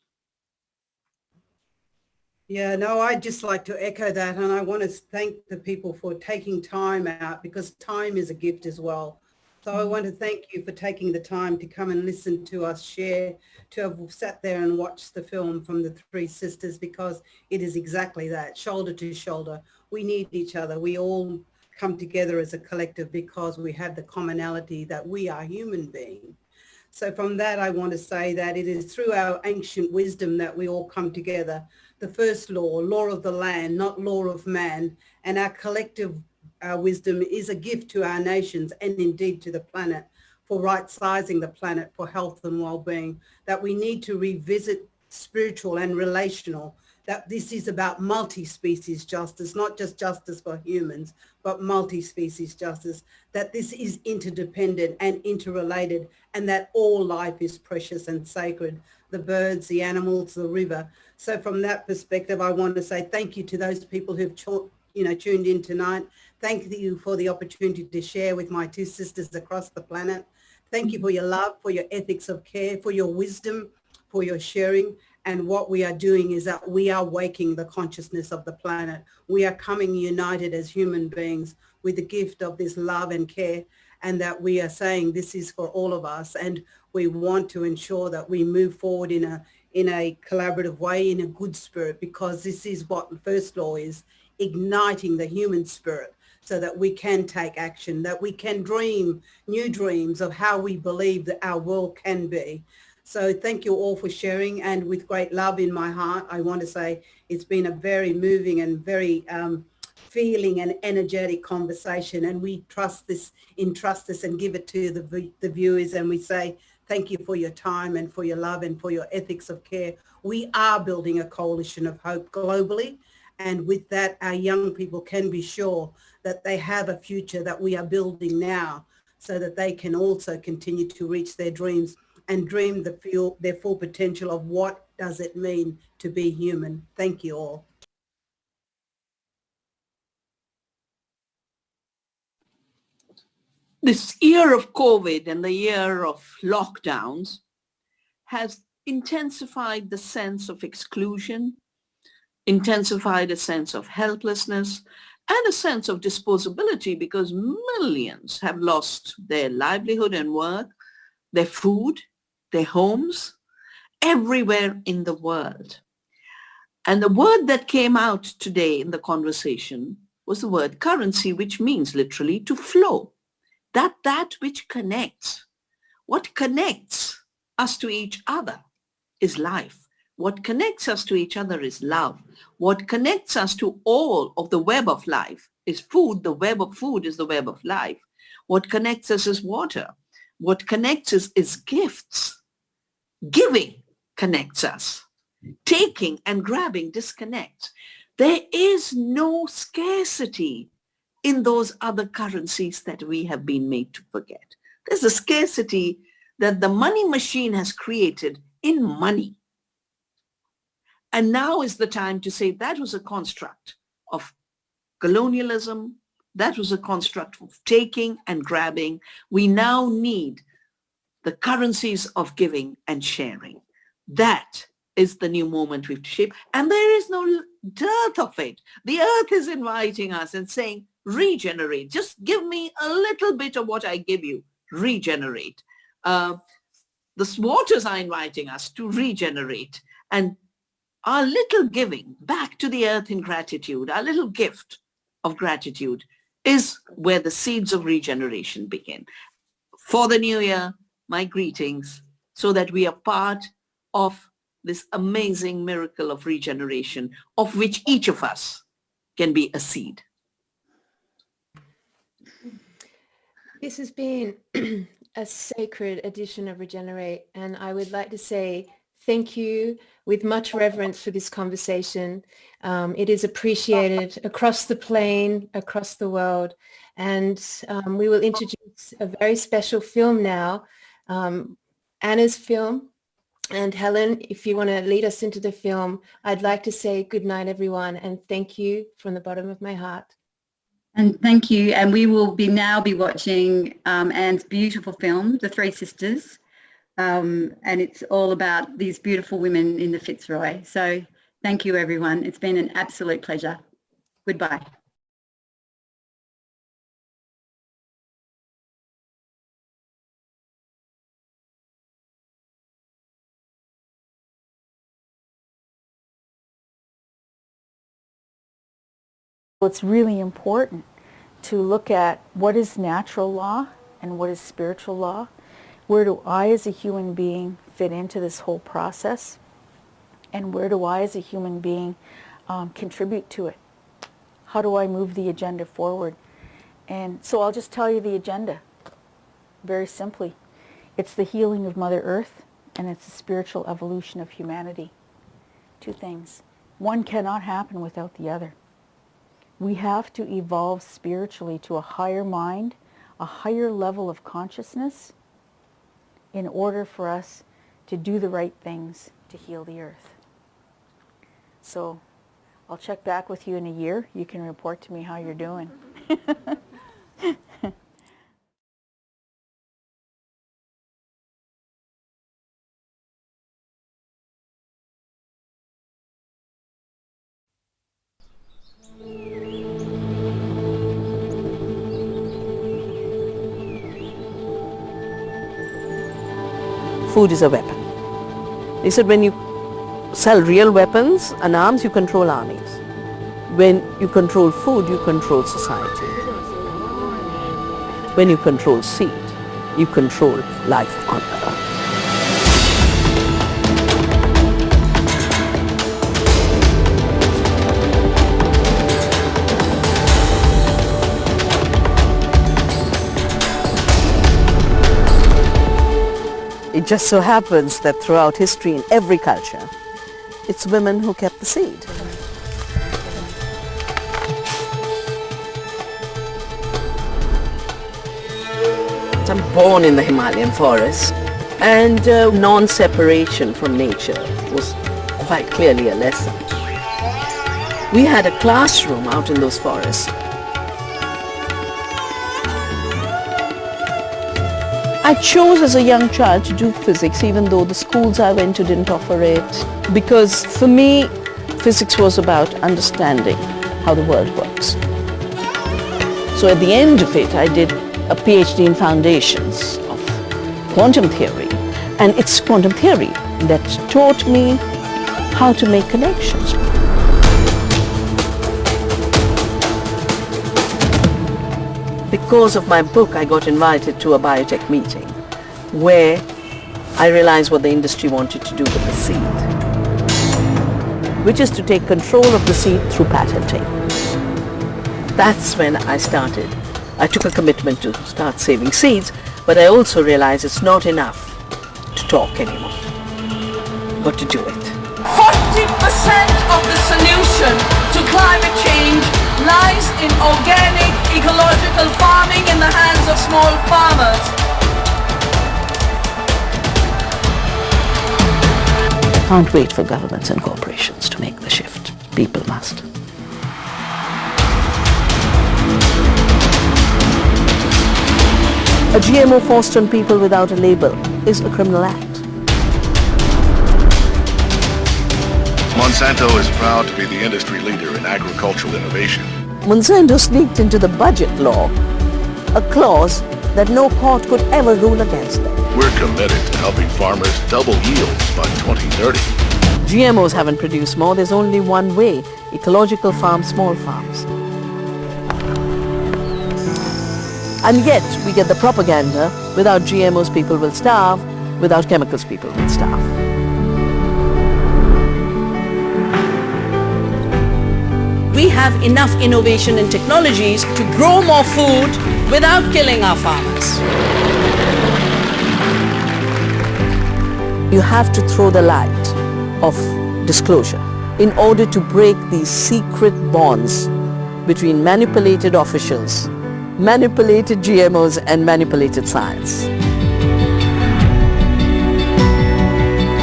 Yeah, no, I'd just like to echo that, and I want to thank the people for taking time out, because time is a gift as well. So I want to thank you for taking the time to come and listen to us share, to have sat there and watched the film from the three sisters, because it is exactly that, shoulder to shoulder. We need each other. We all come together as a collective because we have the commonality that we are human beings. So from that, I want to say that it is through our ancient wisdom that we all come together. The first law of the land, not law of man, and our collective wisdom is a gift to our nations and indeed to the planet, for right-sizing the planet for health and well-being, that we need to revisit spiritual and relational, that this is about multi-species justice, not just justice for humans, but multi-species justice, that this is interdependent and interrelated, and that all life is precious and sacred, the birds, the animals, the river. So from that perspective, I want to say thank you to those people who've tuned in tonight. Thank you for the opportunity to share with my two sisters across the planet. Thank you for your love, for your ethics of care, for your wisdom, for your sharing. And what we are doing is that we are waking the consciousness of the planet. We are coming united as human beings with the gift of this love and care, and that we are saying this is for all of us. And we want to ensure that we move forward in a collaborative way, in a good spirit, because this is what the first law is, igniting the human spirit so that we can take action, that we can dream new dreams of how we believe that our world can be. So thank you all for sharing, and with great love in my heart, I want to say it's been a very moving and very feeling and energetic conversation, and we entrust this and give it to the viewers, and we say thank you for your time and for your love and for your ethics of care. We are building a coalition of hope globally, And with that, our young people can be sure that they have a future that we are building now so that they can also continue to reach their dreams and dream their full potential of what does it mean to be human. Thank you all. This year of COVID and the year of lockdowns has intensified the sense of exclusion, intensified a sense of helplessness, and a sense of disposability, because millions have lost their livelihood and work, their food, their homes, everywhere in the world. And the word that came out today in the conversation was the word currency, which means literally to flow. That which connects. What connects us to each other is life. What connects us to each other is love. What connects us to all of the web of life is food. The web of food is the web of life. What connects us is water. What connects us is gifts. Giving connects us. Taking and grabbing disconnects. There is no scarcity in those other currencies that we have been made to forget. There's a scarcity that the money machine has created in money. And now is the time to say that was a construct of colonialism. That was a construct of taking and grabbing. We now need the currencies of giving and sharing. That is the new moment we've shaped. And there is no dearth of it. The earth is inviting us and saying, regenerate. Just give me a little bit of what I give you. Regenerate. The waters are inviting us to regenerate. And our little giving back to the earth in gratitude, our little gift of gratitude, is where the seeds of regeneration begin. For the new year, my greetings, so that we are part of this amazing miracle of regeneration, of which each of us can be a seed. This has been a sacred edition of Regenerate, and I would like to say thank you with much reverence for this conversation. It is appreciated across the plane, across the world, and we will introduce a very special film now, Anna's film. And Helen, if you want to lead us into the film, I'd like to say good night, everyone, and thank you from the bottom of my heart. And thank you. And we will now be watching Anne's beautiful film, The Three Sisters. And it's all about these beautiful women in the Fitzroy. So thank you, everyone. It's been an absolute pleasure. Goodbye. It's really important to look at what is natural law and what is spiritual law. Where do I as a human being fit into this whole process? And where do I as a human being contribute to it? How do I move the agenda forward? And so I'll just tell you the agenda very simply. It's the healing of Mother Earth, and it's the spiritual evolution of humanity. Two things. One cannot happen without the other. We have to evolve spiritually to a higher mind, a higher level of consciousness, in order for us to do the right things to heal the earth. So I'll check back with you in a year. You can report to me how you're doing. Food is a weapon. They said when you sell real weapons and arms, you control armies. When you control food, you control society. When you control seed, you control life on earth. It just so happens that throughout history in every culture, it's women who kept the seed. I'm born in the Himalayan forest, and non-separation from nature was quite clearly a lesson. We had a classroom out in those forests. I chose as a young child to do physics, even though the schools I went to didn't offer it, because for me, physics was about understanding how the world works. So at the end of it, I did a PhD in foundations of quantum theory, and it's quantum theory that taught me how to make connections. Because of my book, I got invited to a biotech meeting where I realized what the industry wanted to do with the seed, which is to take control of the seed through patenting. That's when I started. I took a commitment to start saving seeds, but I also realized it's not enough to talk anymore. Got to do it. 40% of the solution to climate change lies in organic, ecological farming in the hands of small farmers. Can't wait for governments and corporations to make the shift. People must. A GMO forced on people without a label is a criminal act. Monsanto is proud to be the industry leader in agricultural innovation. Monsanto sneaked into the budget law a clause that no court could ever rule against them. We're committed to helping farmers double yields by 2030. GMOs haven't produced more. There's only one way: ecological farms, small farms. And yet we get the propaganda: without GMOs people will starve, without chemicals people will starve. We have enough innovation and technologies to grow more food without killing our farmers. You have to throw the light of disclosure in order to break these secret bonds between manipulated officials, manipulated GMOs, and manipulated science.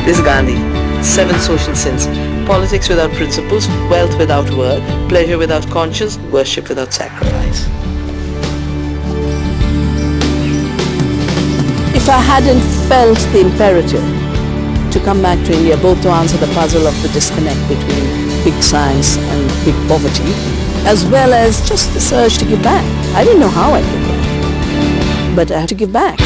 This is Gandhi. 7 social sins. Politics without principles, wealth without work, pleasure without conscience, worship without sacrifice. If I hadn't felt the imperative to come back to India, both to answer the puzzle of the disconnect between big science and big poverty, as well as just the surge to give back. I didn't know how I'd give back, but I had to give back.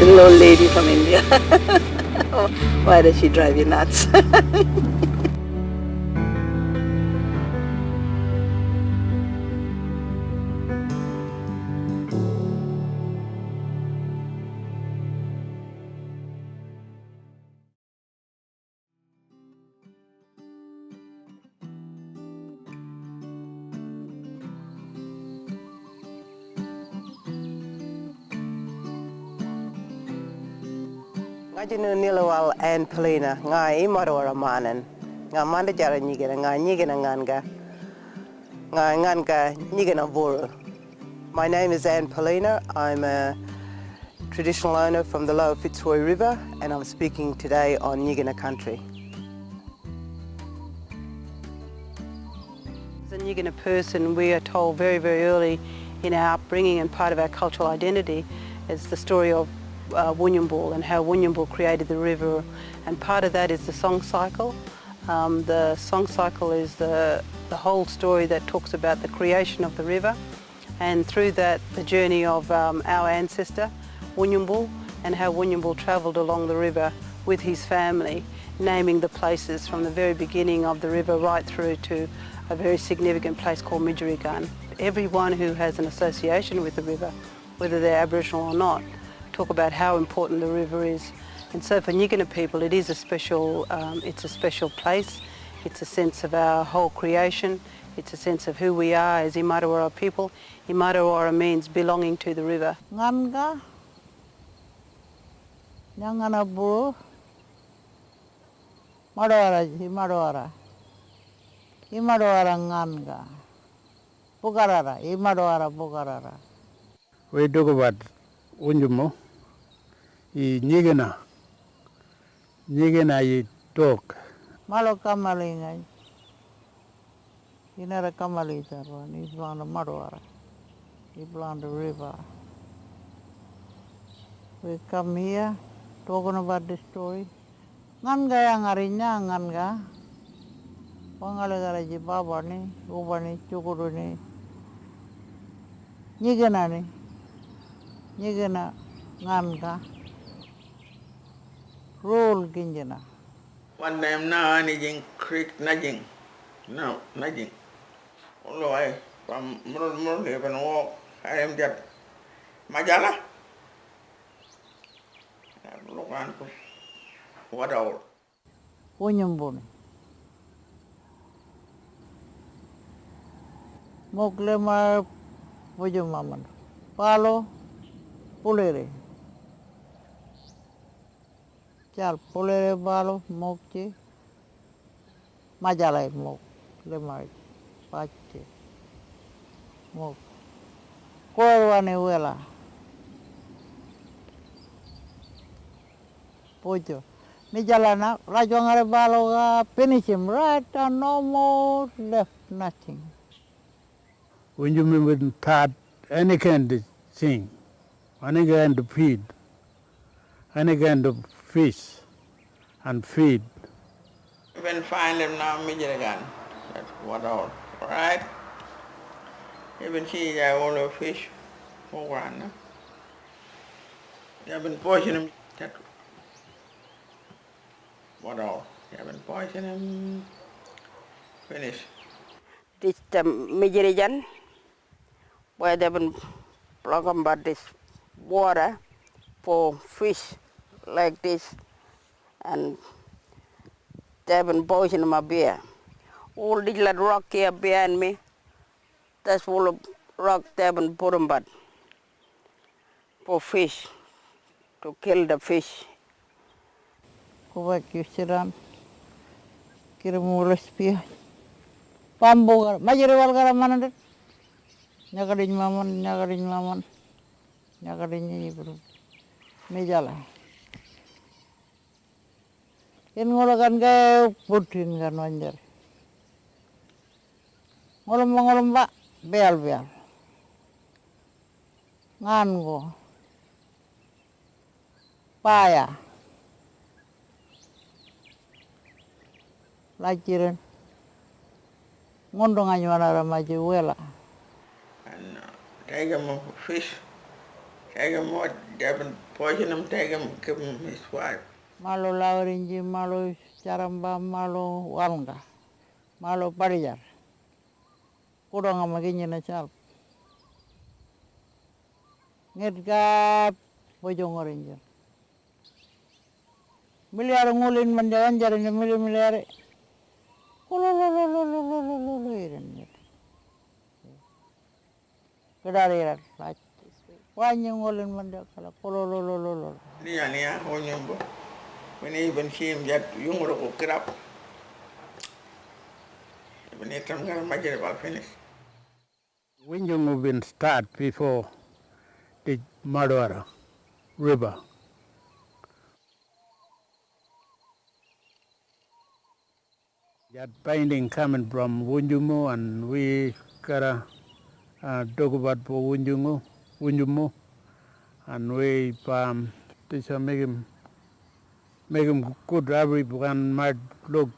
Little old lady from India. Why does she drive you nuts? Ngajinu nilawal Diane Poelina, ngai imarora manen, nga manda jara nyigena, nga nyigena nganga, nga nganga nyigena vuru. My name is Diane Poelina. I'm a traditional owner from the Lower Fitzroy River, and I'm speaking today on Nyikina country. As a Nyikina person, we are told very, very early in our upbringing, and part of our cultural identity is the story of Wunyambul and how Wunyambul created the river, and part of that is the song cycle. The song cycle is the whole story that talks about the creation of the river, and through that the journey of our ancestor Wunyambul, and how Wunyambul travelled along the river with his family, naming the places from the very beginning of the river right through to a very significant place called Regen. Everyone who has an association with the river, whether they're Aboriginal or not, talk about how important the river is And so for Nyikina people, it is a special, it's a special place. It's a sense of our whole creation. It's a sense of who we are as Imatawara people. Imatawara means belonging to the river. Nganga, nyangana buru, madawara, Imatawara nganga, bugarara, Imatawara bugarara. We talk about Unjumo, Nyikina you talk. Malo kamalinga, inara kamalita, he belong to Madawara, he belong to river. We come here talking about the story. Nganga yang arinya nganga, pangalegara jibaba ni, ubani, chukuru ni, Nyikina nganga, roll ginjana. One name now, Nijing Creek, Najing. No, Najing. Although I, from Murray, and walk, I am just Majala. Look on what all. Punyumbun. Moklema Pujumaman. Palo, Pulere. Chal Pulere Balo, Mokchi. Majala Mok, Lemai, Pachi. Mok. Korwanuela. Pocho. Mijalana, Rajongare Baloga, finish him right and no more left nothing. When you would start any kind of thing, any kind of feed, any kind of fish and feed. Even find them now, Mijalagan. That's what all. Right? Even see I all the fish for one. You have been poisoning that. What all? You have been poisoning. Finish. This Mijirijan, where they've been talking about this water for fish like this, and they've been poisoning my beer. All this little rock here behind me, that's full of rock they've been putting but for fish, to kill the fish. Kuwak yusiran, kiramulas pia. Pambogar, majeriwal gara mana det? Nyakadin maman, nyakadin bro. Mijala. In ngolakan kaya putin kan wanjar. Ngolom ba, beal. Ngan go. Paya. Lakiran. Ngondong anywana ramaji wela. And take him a fish, take him what, they've been poisoning him, take him, give him his wife. Malo laurinji, malo charamba, malo walanga, malo parijar. Kurang amaginya na chal. Ngedgap pojong orinja. Miliar ngulin manjalan jalan miliar. Kululululululululu irin. Kedariran. Wanyang ngulin manjalan kulululululu. Niya, honyumbo. When he even see him that yung ko krap. Even it I'm gonna make it about finish. When you move in start before the Madawara River. That binding coming from Wunjumu, and we gotta talk about Wunjumu, and we make him good. Everyone might look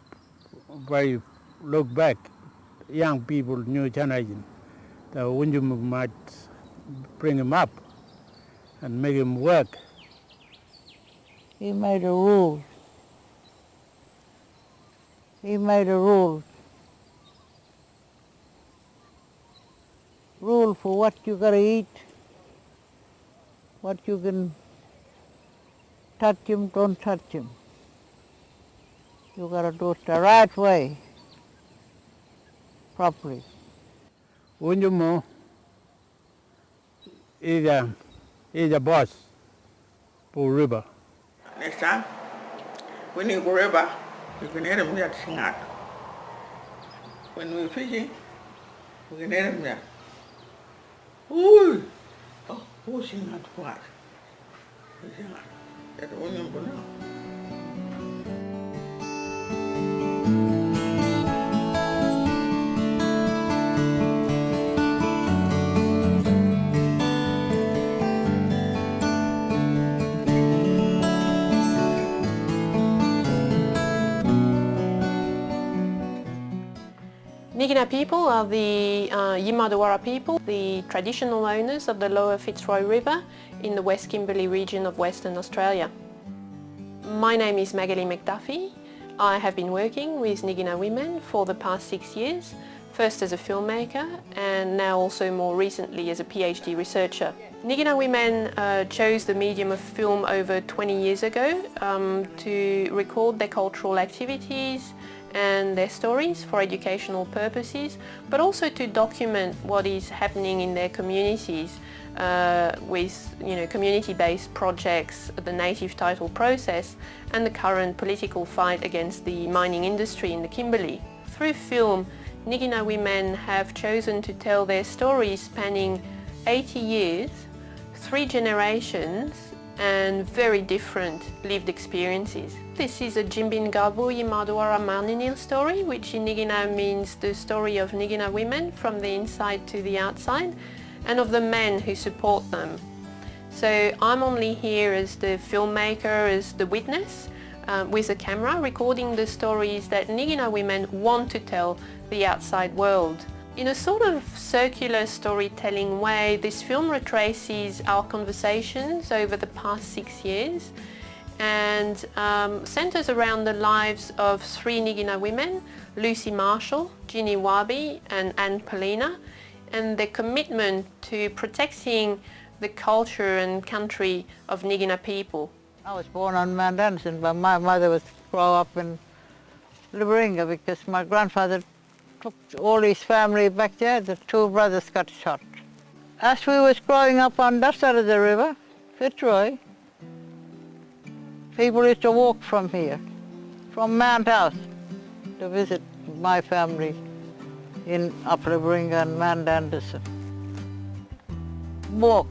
back. Young people, new generation, the Wunjumu might bring him up and make him work. He made a rule. Rule for what you gotta eat, what you can touch him, don't touch him. You gotta do it the right way, properly. Unjumo is a boss for river. Next time, when you go river, you can hear them there sing out. When we're fishing, we can hear them there. Ooh! Oh, who's singing out what? They sing out. That's one you know. Nyikina people are the Yimadawara people, the traditional owners of the lower Fitzroy River in the West Kimberley region of Western Australia. My name is Magali McDuffie. I have been working with Nyikina women for the past 6 years, first as a filmmaker and now also more recently as a PhD researcher. Nyikina women chose the medium of film over 20 years ago to record their cultural activities and their stories for educational purposes, but also to document what is happening in their communities with community-based projects, the native title process and the current political fight against the mining industry in the Kimberley. Through film, Nyikina women have chosen to tell their stories spanning 80 years, 3 generations and very different lived experiences. This is a Jimbin Gabu Yimadawara Maninil story, which in Nyikina means the story of Nyikina women from the inside to the outside and of the men who support them. So I'm only here as the filmmaker, as the witness, with a camera recording the stories that Nyikina women want to tell the outside world. In a sort of circular storytelling way, this film retraces our conversations over the past 6 years and centres around the lives of 3 Nyikina women, Lucy Marshall, Ginny Wabi and Anne Poelina, and their commitment to protecting the culture and country of Nyikina people. I was born on Mount Anderson, but my mother was grow up in Libringa because my grandfather took all his family back there. The 2 brothers got shot. As we was growing up on that side of the river, Fitzroy, people used to walk from here, from Mount House, to visit my family in Upper Libringa and Mount Anderson. Walk.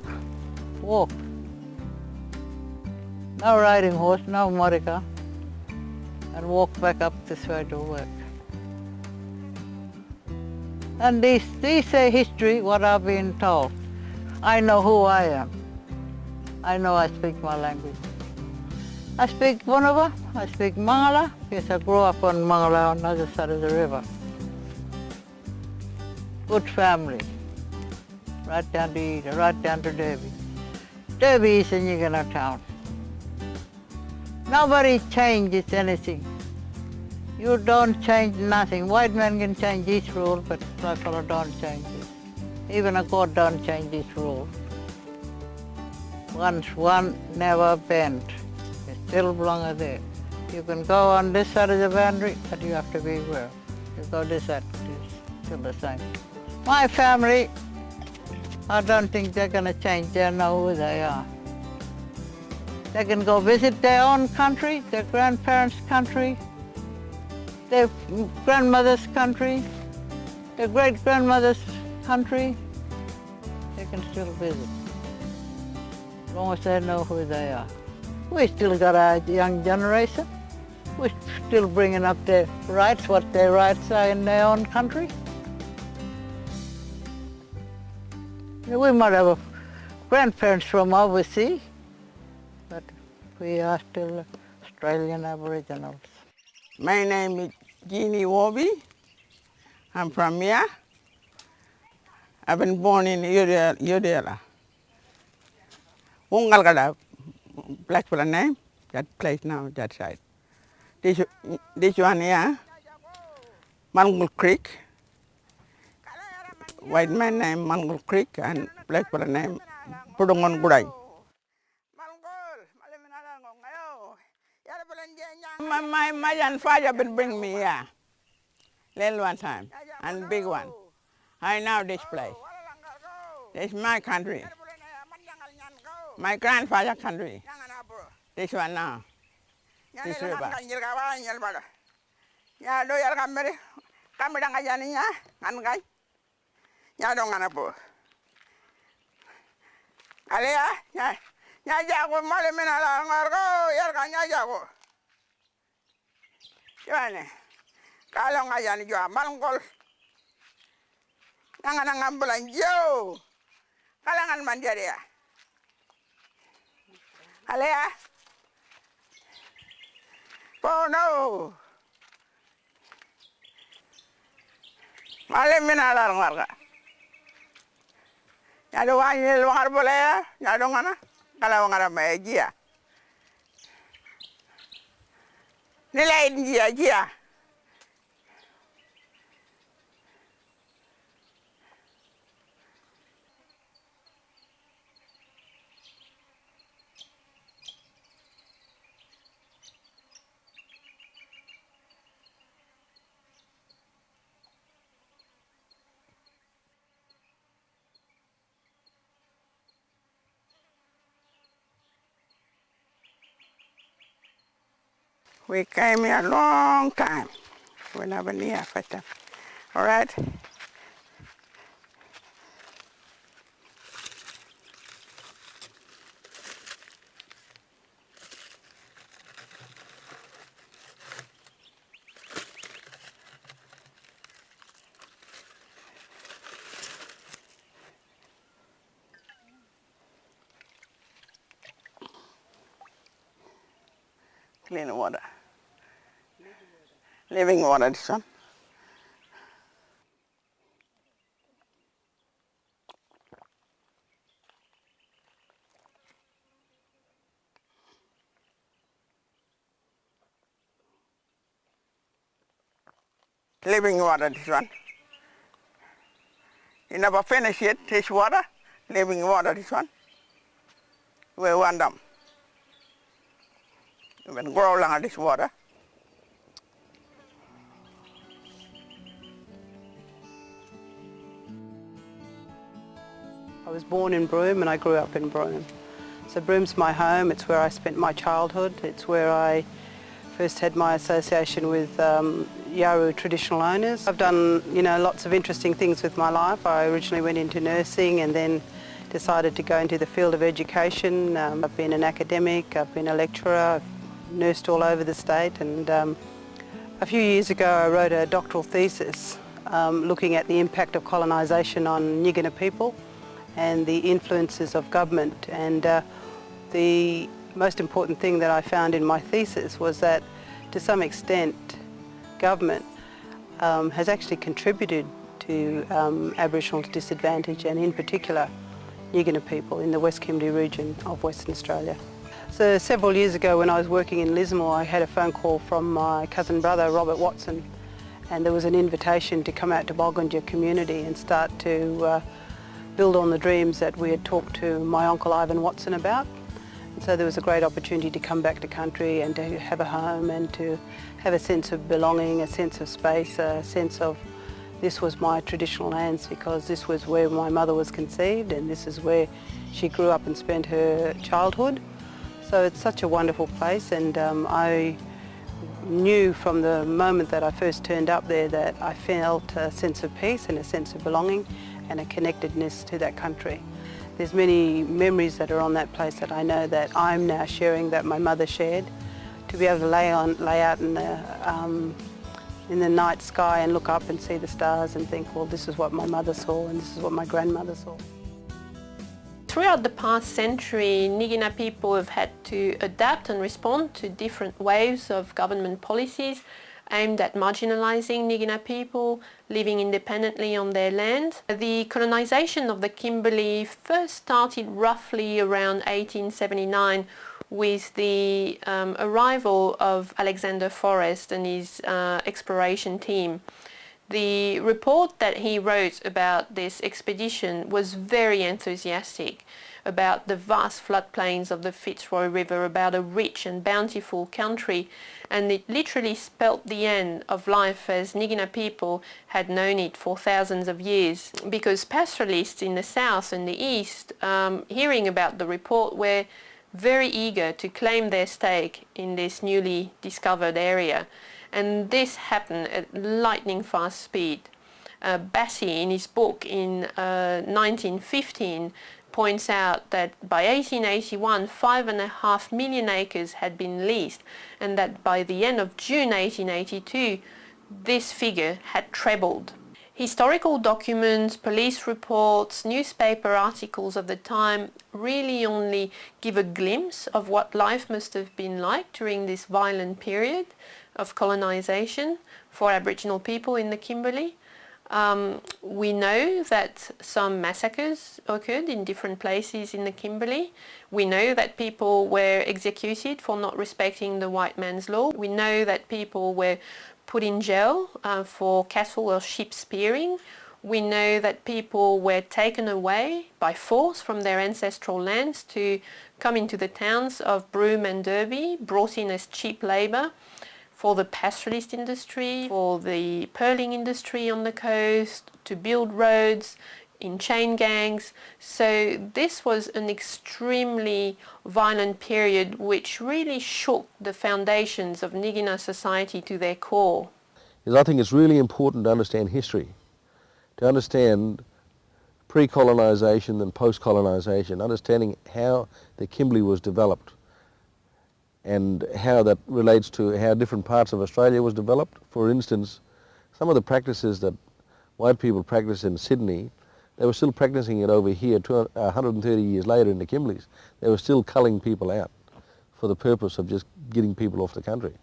No riding horse, no motorcar, and walk back up this way to work. And these say history, what I've been told. I know who I am. I know I speak my language. I speak Bunava, I speak Mangala, because I grew up on Mangala on the other side of the river. Good family, right down to Eda, right down to Derby. Derby is a Nyikina town. Nobody changes anything. You don't change nothing. White man can change his rule, but black fellow don't change it. Even a court don't change his rule. Once one, never bend. It still belongs there. You can go on this side of the boundary, but you have to be aware. You go this side, it's still the same. My family, I don't think they're going to change. They know who they are. They can go visit their own country, their grandparents' country, their grandmother's country, their great-grandmother's country. They can still visit, as long as they know who they are. We still got our young generation. We're still bringing up their rights, what their rights are in their own country. We might have grandparents from overseas, but we are still Australian Aboriginals. My name is Ginny Wabi. I'm from here. I've been born in Udela. Ungalgada, black for a name, that place now, that side. This one here, Mangul Creek. White man named Mangul Creek and black for a name Pudongon Gurai. my grandfather would bring me here. Little one time and big one. I know this place. This is my country. My grandfather's country. This one now. This river. Kalau ngayan jual malangkol, nangan belanja, kalangan manja dia. Alea, pono, malam minalar ngarga. Nyado wangi luar boleh, nyado ngana, kalau ngana meja. Nilai dia. We came here a long time. We never knew for them. All right? Clean water. Living water, this one. Living water, this one. You never finish it, this water. Living water, this one. We want them. You can grow along this water. I was born in Broome and I grew up in Broome. So Broome's my home, it's where I spent my childhood, it's where I first had my association with Yawuru traditional owners. I've done, lots of interesting things with my life. I originally went into nursing and then decided to go into the field of education. I've been an academic, I've been a lecturer, I've nursed all over the state, and a few years ago I wrote a doctoral thesis looking at the impact of colonisation on Nyikina people and the influences of government. And the most important thing that I found in my thesis was that to some extent government has actually contributed to Aboriginal disadvantage, and in particular Nyikina people in the West Kimberley region of Western Australia. So several years ago when I was working in Lismore, I had a phone call from my cousin brother Robert Watson, and there was an invitation to come out to Bulgunja community and start to build on the dreams that we had talked to my uncle Ivan Watson about. And so there was a great opportunity to come back to country and to have a home and to have a sense of belonging, a sense of space, a sense of this was my traditional lands, because this was where my mother was conceived and this is where she grew up and spent her childhood. So it's such a wonderful place, and I knew from the moment that I first turned up there that I felt a sense of peace and a sense of belonging and a connectedness to that country. There's many memories that are on that place that I know that I'm now sharing, that my mother shared. To be able to lay out in the night sky and look up and see the stars and think, well, this is what my mother saw and this is what my grandmother saw. Throughout the past century, Nyikina people have had to adapt and respond to different waves of government policies aimed at marginalising Nyikina people living independently on their land. The colonisation of the Kimberley first started roughly around 1879 with the arrival of Alexander Forrest and his exploration team. The report that he wrote about this expedition was very enthusiastic. about the vast floodplains of the Fitzroy River, about a rich and bountiful country, and it literally spelt the end of life as Nyikina people had known it for thousands of years, because pastoralists in the south and the east, hearing about the report, were very eager to claim their stake in this newly discovered area. And this happened at lightning fast speed. Bassi, in his book in 1915, points out that by 1881, 5.5 million acres had been leased, and that by the end of June 1882, this figure had trebled. Historical documents, police reports, newspaper articles of the time really only give a glimpse of what life must have been like during this violent period of colonization for Aboriginal people in the Kimberley. We know that some massacres occurred in different places in the Kimberley. We know that people were executed for not respecting the white man's law. We know that people were put in jail for cattle or sheep spearing. We know that people were taken away by force from their ancestral lands to come into the towns of Broome and Derby, brought in as cheap labour for the pastoralist industry, for the pearling industry on the coast, to build roads in chain gangs. So this was an extremely violent period which really shook the foundations of Nyikina society to their core. I think it's really important to understand history, to understand pre-colonisation and post-colonisation, understanding how the Kimberley was developed and how that relates to how different parts of Australia was developed. For instance, some of the practices that white people practiced in Sydney, they were still practicing it over here 130 years later in the Kimberleys. They were still culling people out for the purpose of just getting people off the country.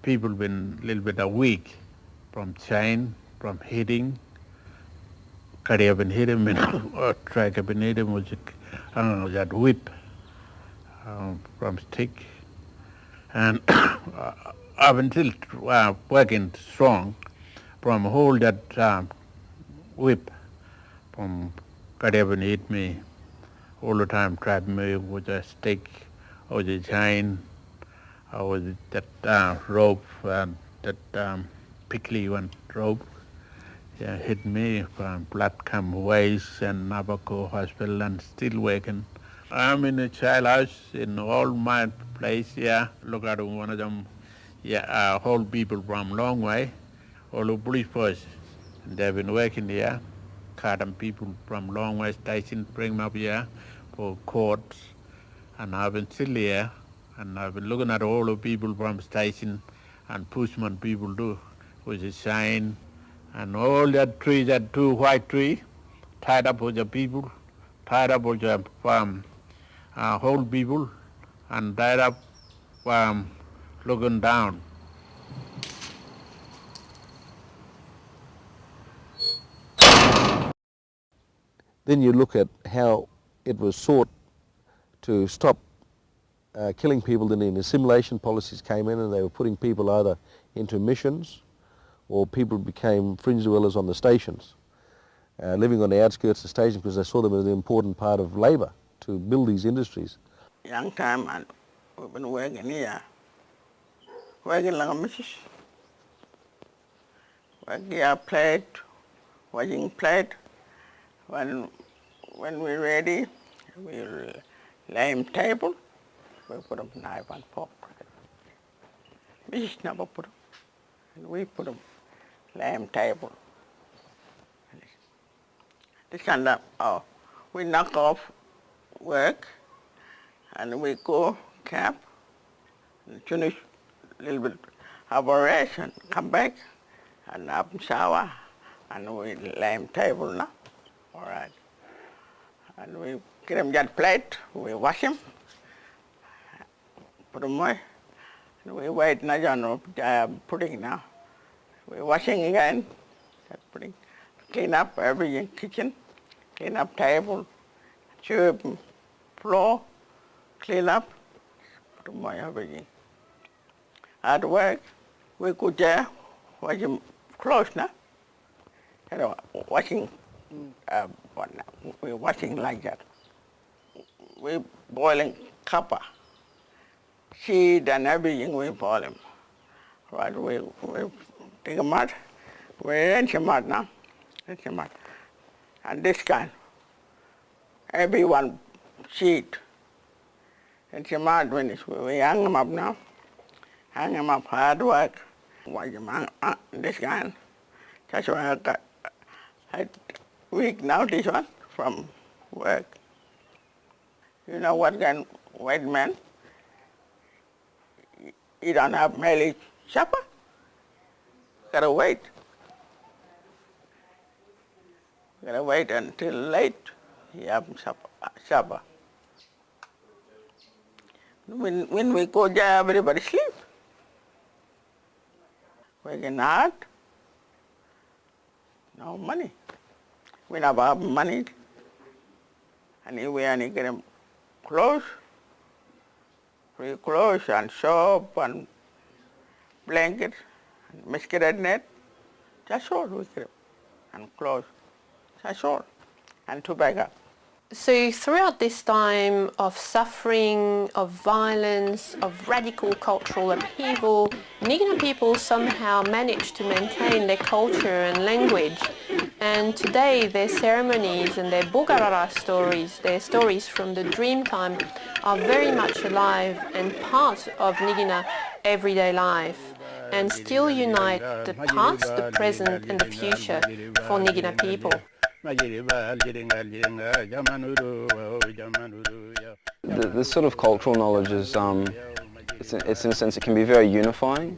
People been a little bit weak from chain, from hitting. Carry have been hitting, or track have been hitting with that whip from stick. And I've been still working strong from hold that whip from carry have been hit me all the time, trap me with a stick or the chain. Or that rope, that pickly one rope, hit me from blood come waste and Nabaco Hospital and still working. I'm in a child house in all my place, Look at one of them, whole people from long way, all the police force. They've been working here, cut them people from long way station, bring them up here for courts, and I've been still here. And I've been looking at all the people from station and Pushman people do, with the sign and all that tree, that two white tree, tied up with the people, tied up with the whole people, and tied up looking down. Then you look at how it was sought to stop killing people. Then the assimilation policies came in and they were putting people either into missions or people became fringe dwellers on the stations, living on the outskirts of stations because they saw them as an important part of labour to build these industries. Young time and we've been working here, working like a missus. Working here plate, washing plate. When we're ready, we'll lay table. We put them knife and fork. We just never put them. And we put them lamb table. This kind of, we knock off work and we go camp and finish a little bit, have a rest and come back and have a shower and we lamb table now. All right. And we get them that plate, we wash them. Put them away. And we wait now, pudding now. We're washing again, Clean up everything, kitchen, clean up table, chair, floor, clean up, do my everything. At work, we could watching clothes now. You know, watching, we're watching like that. We're boiling copper, seed and everything, we boil them. Right, we take a mud, we rinse a mud now, rinse a mud. And this kind, everyone seed. Rinse a mud, we hang them up now, hang them up, hard work. Watch them hang, this kind. That's why I got a week now, this one, from work. You know what kind of white man? He don't have marriage supper. Gotta wait. Gotta wait until late. He have supper. When we go there, everybody sleep. Working hard. No money. We never have money. And we only get them clothes, free clothes and soap and blanket, and mosquito net. That's all we get. And clothes. That's all. And tobacco. So throughout this time of suffering, of violence, of radical cultural upheaval, Nyikina people somehow managed to maintain their culture and language. And today their ceremonies and their Bugarara stories, their stories from the dream time, are very much alive and part of Nyikina everyday life, and still unite the past, the present and the future for Nyikina people. The sort of cultural knowledge is, it's in a sense, it can be very unifying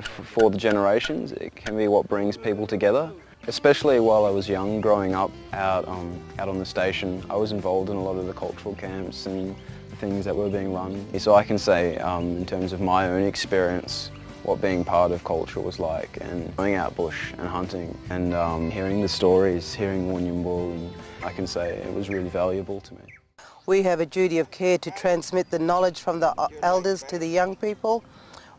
for the generations. It can be what brings people together. Especially while I was young, growing up out on the station, I was involved in a lot of the cultural camps and things that were being run. So I can say, in terms of my own experience, what being part of culture was like, and going out bush and hunting and hearing the stories, hearing Wanyambo, I can say it was really valuable to me. We have a duty of care to transmit the knowledge from the elders to the young people.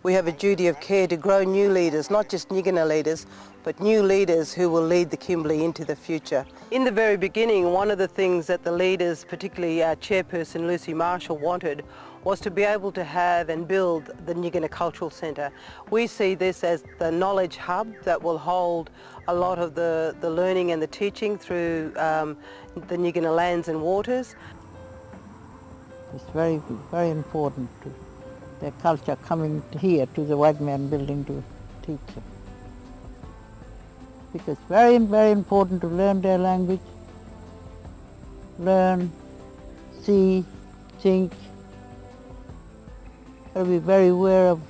We have a duty of care to grow new leaders, not just Nyikina leaders, but new leaders who will lead the Kimberley into the future. In the very beginning, one of the things that the leaders, particularly our chairperson Lucy Marshall, wanted was to be able to have and build the Nyikina Cultural Centre. We see this as the knowledge hub that will hold a lot of the learning and the teaching through the Nyikina lands and waters. It's very, very important to their culture coming here to the white man building to teach them. Because it's very, very important to learn their language, learn, see, think. Got to be very aware of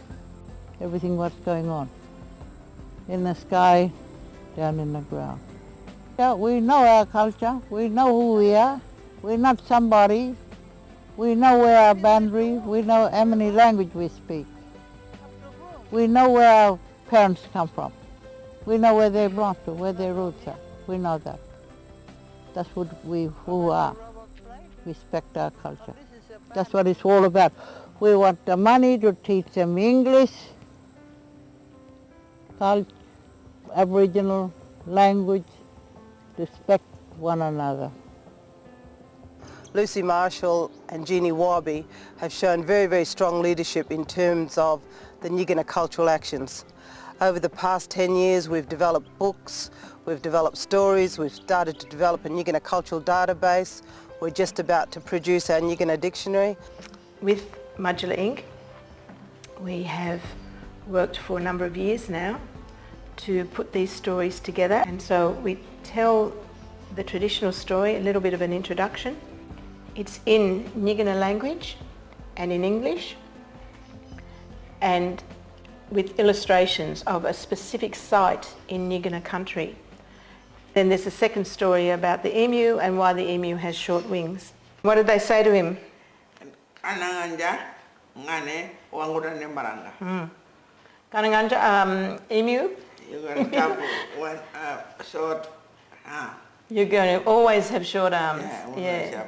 everything what's going on. In the sky, down in the ground. Yeah, we know our culture, we know who we are, we're not somebody. We know where our boundary, we know how many language we speak. We know where our parents come from. We know where they belong to, where their roots are. We know that. That's what who are. Respect our culture. That's what it's all about. We want the money to teach them English, Aboriginal language, respect one another. Lucy Marshall and Jeannie Warby have shown very, very strong leadership in terms of the Nyikina cultural actions. Over the past 10 years we've developed books, we've developed stories, we've started to develop a Nyikina cultural database. We're just about to produce our Nyikina dictionary. With Modular Inc. we have worked for a number of years now to put these stories together, and so we tell the traditional story, a little bit of an introduction. It's in Nyikina language and in English, and with illustrations of a specific site in Nyikina country. Then there's a second story about the emu and why the emu has short wings. What did they say to him? Ngane wangurane maranga. Kananganja, emu, You're going to come one short arm. You're going to always have short arms. Yeah.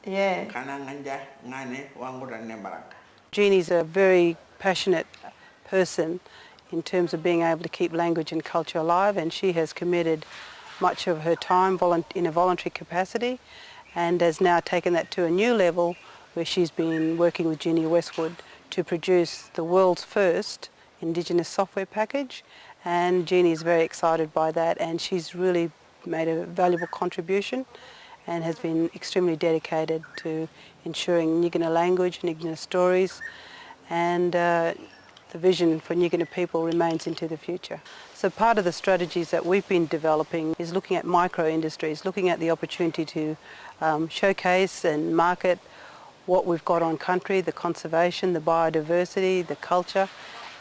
Yeah. Jeannie's a very passionate person in terms of being able to keep language and culture alive, and she has committed much of her time in a voluntary capacity and has now taken that to a new level where she's been working with Ginny Westwood to produce the world's first Indigenous software package, and Jeannie is very excited by that, and she's really made a valuable contribution and has been extremely dedicated to ensuring Nyikina language and Nyikina stories, and the vision for Nyikina people remains into the future. So part of the strategies that we've been developing is looking at micro-industries, looking at the opportunity to showcase and market what we've got on country, the conservation, the biodiversity, the culture,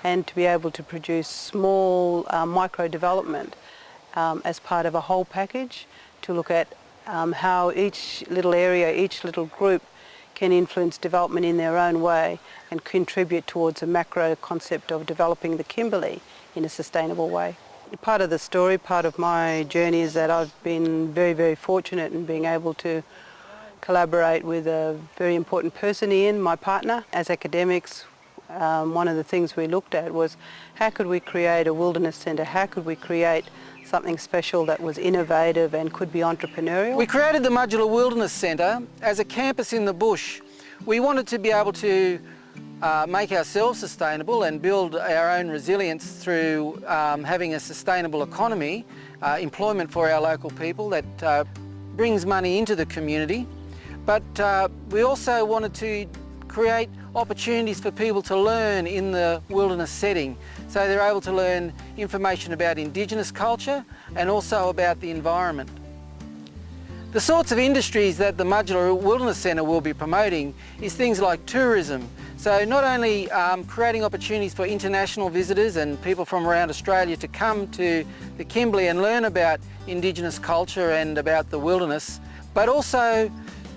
and to be able to produce small micro-development as part of a whole package to look at how each little area, each little group can influence development in their own way and contribute towards a macro concept of developing the Kimberley in a sustainable way. Part of the story, part of my journey is that I've been very, very fortunate in being able to collaborate with a very important person, Ian, my partner. As academics, one of the things we looked at was how could we create a wilderness centre, how could we create something special that was innovative and could be entrepreneurial. We created the Modular Wilderness Centre as a campus in the bush. We wanted to be able to make ourselves sustainable and build our own resilience through having a sustainable economy, employment for our local people that brings money into the community. But we also wanted to create opportunities for people to learn in the wilderness setting, so they're able to learn information about Indigenous culture and also about the environment. The sorts of industries that the Modular Wilderness Centre will be promoting is things like tourism. So not only creating opportunities for international visitors and people from around Australia to come to the Kimberley and learn about Indigenous culture and about the wilderness, but also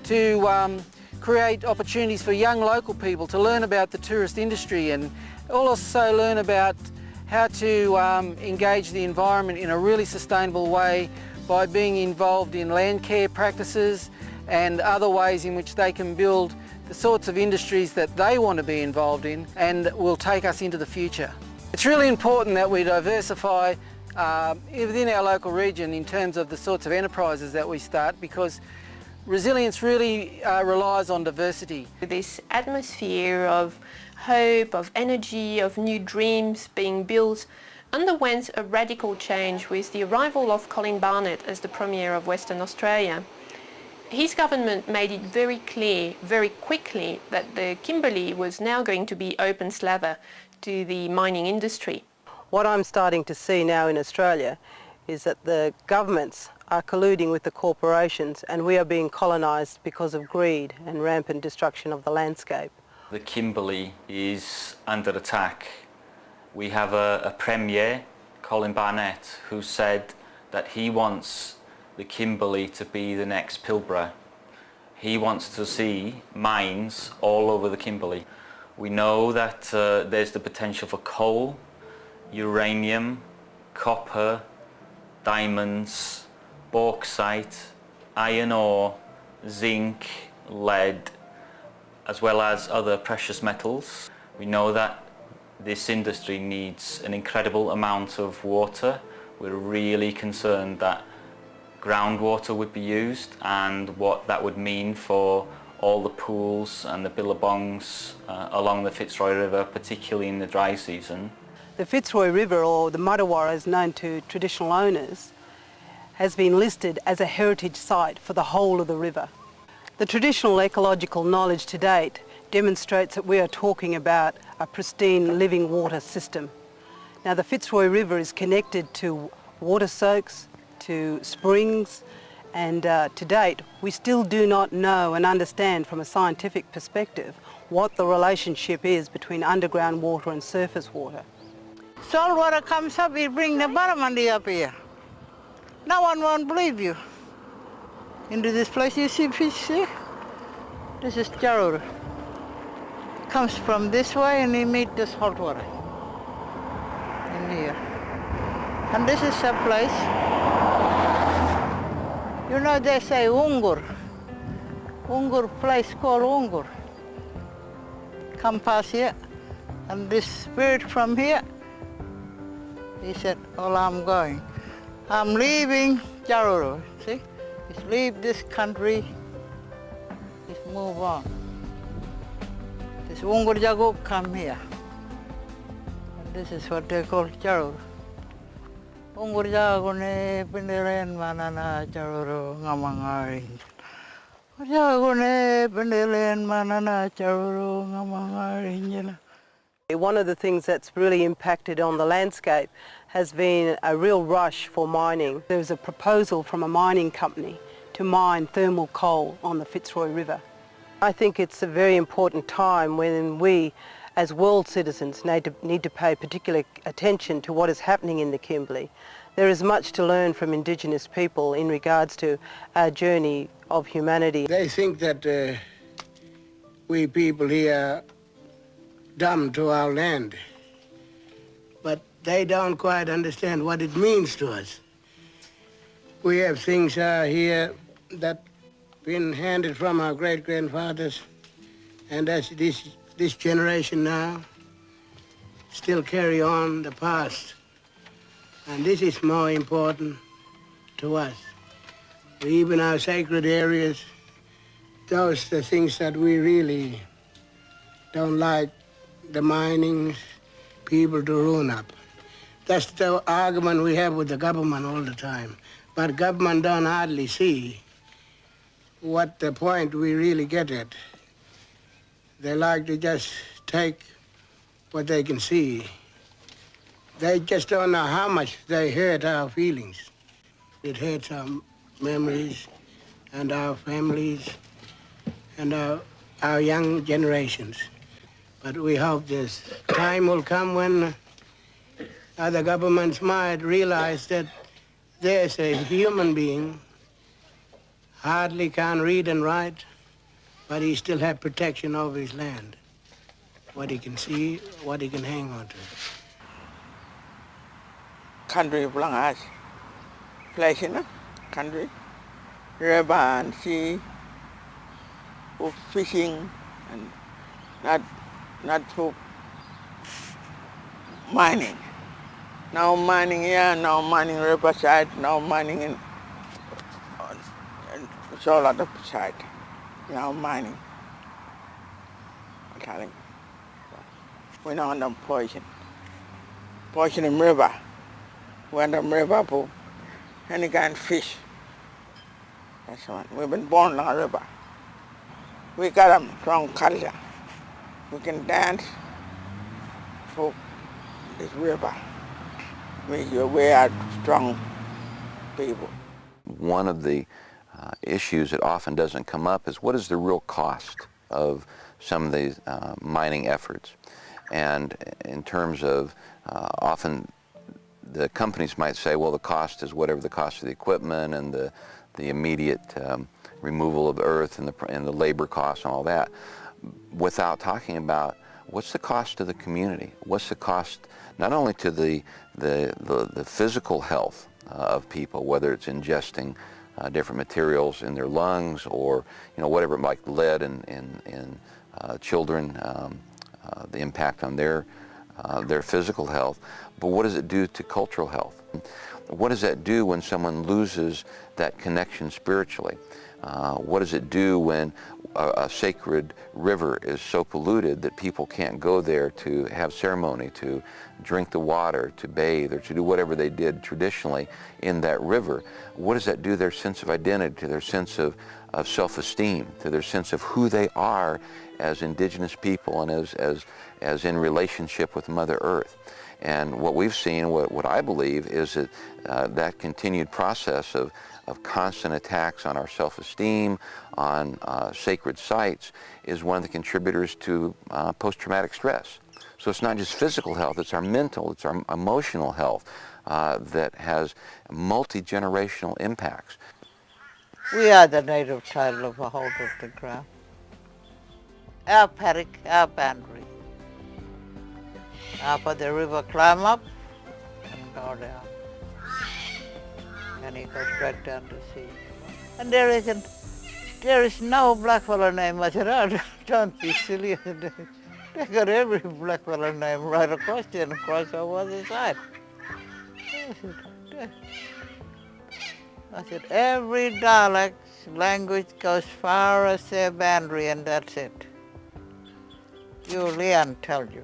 to create opportunities for young local people to learn about the tourist industry and also learn about how to engage the environment in a really sustainable way by being involved in land care practices and other ways in which they can build the sorts of industries that they want to be involved in and will take us into the future. It's really important that we diversify within our local region in terms of the sorts of enterprises that we start, because resilience really relies on diversity. This atmosphere of hope, of energy, of new dreams being built underwent a radical change with the arrival of Colin Barnett as the Premier of Western Australia. His government made it very clear, very quickly, that the Kimberley was now going to be open slather to the mining industry. What I'm starting to see now in Australia is that the governments are colluding with the corporations, and we are being colonised because of greed and rampant destruction of the landscape. The Kimberley is under attack. We have a Premier, Colin Barnett, who said that he wants the Kimberley to be the next Pilbara. He wants to see mines all over the Kimberley. We know that there's the potential for coal, uranium, copper, diamonds, bauxite, iron ore, zinc, lead, as well as other precious metals. We know that this industry needs an incredible amount of water. We're really concerned that groundwater would be used and what that would mean for all the pools and the billabongs along the Fitzroy River, particularly in the dry season. The Fitzroy River, or the Mudawarra as known to traditional owners, has been listed as a heritage site for the whole of the river. The traditional ecological knowledge to date demonstrates that we are talking about a pristine living water system. Now, the Fitzroy River is connected to water soaks, to springs, and to date we still do not know and understand from a scientific perspective what the relationship is between underground water and surface water. Salt water comes up, we bring the barramundi up here. No one won't believe you. Into this place you see fish, see? This is Jarur. Comes from this way and we meet the salt water in here. And this is a place, you know, they say Ungur place called Ungur. Come past here, and this spirit from here, he said, well, I'm going. I'm leaving Jaruru, see? Just leave this country, just move on. This Ungur Jaguk come here. And this is what they call Jaruru. Ungur Jagune Pendilen Manana Jaruru Ngamangari. Jagune Pendilen Manana Jaruru Ngamangari. One of the things that's really impacted on the landscape has been a real rush for mining. There was a proposal from a mining company to mine thermal coal on the Fitzroy River. I think it's a very important time when we, as world citizens, need to pay particular attention to what is happening in the Kimberley. There is much to learn from Indigenous people in regards to our journey of humanity. They think that we people here dumb to our land, but they don't quite understand what it means to us. We have things here that been handed from our great-grandfathers, and as this generation now still carry on the past, and this is more important to us. Even our sacred areas, those are the things that we really don't like the mining people to ruin up. That's the argument we have with the government all the time. But government don't hardly see what the point we really get at. They like to just take what they can see. They just don't know how much they hurt our feelings. It hurts our memories and our families and our young generations. But we hope this time will come when other governments might realize that there's a human being, hardly can read and write, but he still has protection over his land. What he can see, what he can hang on to. Country belong us. Place in a country. River and sea, for fishing, and not for mining. Now mining here, now mining riverside, now mining in so lot of side. Now mining. I'm telling you. We're not on the poison. Poison in river. We're on the river for any kind of fish. That's one. We've been born on a river. We got a strong culture. We can dance for this river. We are strong people. One of the issues that often doesn't come up is what is the real cost of some of these mining efforts? And in terms of often the companies might say, well, the cost is whatever the cost of the equipment and the immediate removal of the earth and the labor costs and all that, without talking about what's the cost to the community? What's the cost not only to the physical health of people, whether it's ingesting different materials in their lungs or whatever, like lead in children, the impact on their physical health, but what does it do to cultural health? What does that do when someone loses that connection spiritually? What does it do when a sacred river is so polluted that people can't go there to have ceremony, to drink the water, to bathe, or to do whatever they did traditionally in that river? What does that do to their sense of identity, to their sense of self-esteem, to their sense of who they are as Indigenous people and as in relationship with Mother Earth? And what we've seen, what I believe, is that that continued process of constant attacks on our self-esteem, on sacred sites, is one of the contributors to post-traumatic stress. So it's not just physical health, it's our mental, it's our emotional health that has multi-generational impacts. We are the native title of a hold of the ground. Our paddock, our boundary. Up at the river, climb up and go down. and he goes back down to sea. And there is no blackfellow name. I said, oh, don't be silly. They got every blackfellow name right across there and across over the side. I said, every dialect language goes far as their boundary and that's it. Julian tell you.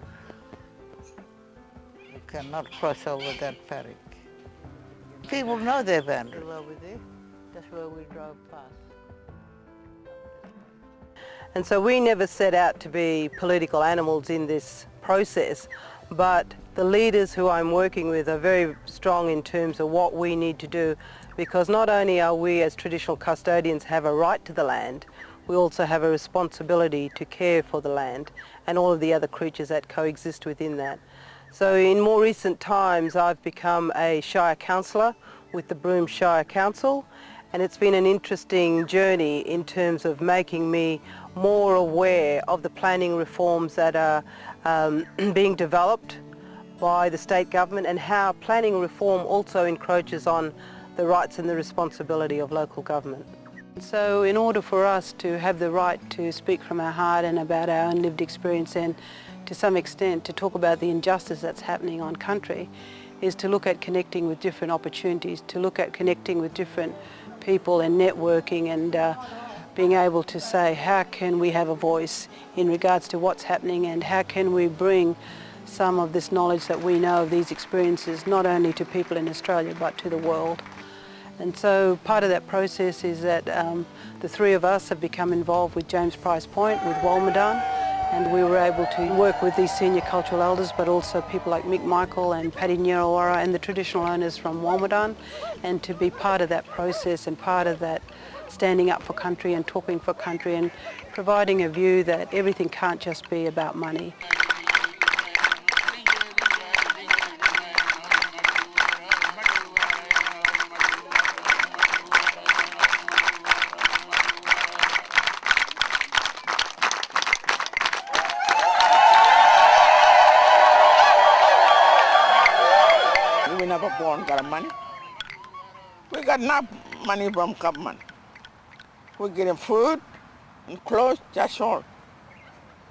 You cannot cross over that paddock. People know their boundary. That's where we drove past. And so we never set out to be political animals in this process, but the leaders who I'm working with are very strong in terms of what we need to do, because not only are we as traditional custodians have a right to the land, we also have a responsibility to care for the land and all of the other creatures that coexist within that. So in more recent times I've become a Shire councillor with the Broome Shire Council, and it's been an interesting journey in terms of making me more aware of the planning reforms that are being developed by the state government and how planning reform also encroaches on the rights and the responsibility of local government. So in order for us to have the right to speak from our heart and about our own lived experience and to some extent to talk about the injustice that's happening on country is to look at connecting with different opportunities, to look at connecting with different people and networking and being able to say how can we have a voice in regards to what's happening and how can we bring some of this knowledge that we know of these experiences not only to people in Australia but to the world. And so part of that process is that the three of us have become involved with James Price Point, with Walmadan, and we were able to work with these senior cultural elders but also people like Mick Michael and Paddy Nyirawara and the traditional owners from Walmadan, and to be part of that process and part of that standing up for country and talking for country and providing a view that everything can't just be about money. We never born got money. We got enough money from government. We getting food and clothes, just all.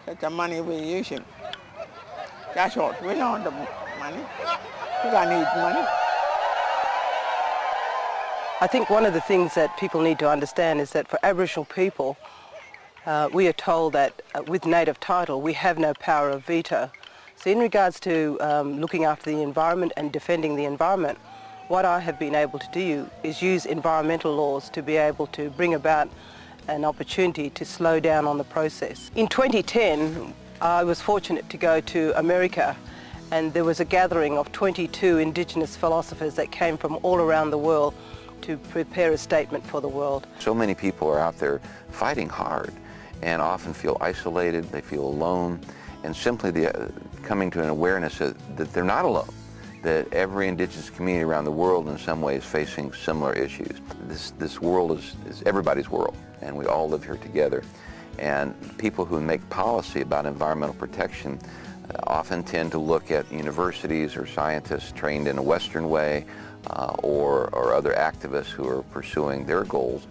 That's the money we're using. That's all. We don't have the money. We don't need money. I think one of the things that people need to understand is that for Aboriginal people, we are told that with native title we have no power of veto. So in regards to looking after the environment and defending the environment, what I have been able to do is use environmental laws to be able to bring about an opportunity to slow down on the process. In 2010, I was fortunate to go to America, and there was a gathering of 22 Indigenous philosophers that came from all around the world to prepare a statement for the world. So many people are out there fighting hard and often feel isolated, they feel alone, and simply coming to an awareness that they're not alone, that every Indigenous community around the world in some way is facing similar issues. This world is everybody's world, and we all live here together. And people who make policy about environmental protection often tend to look at universities or scientists trained in a Western way or other activists who are pursuing their goals,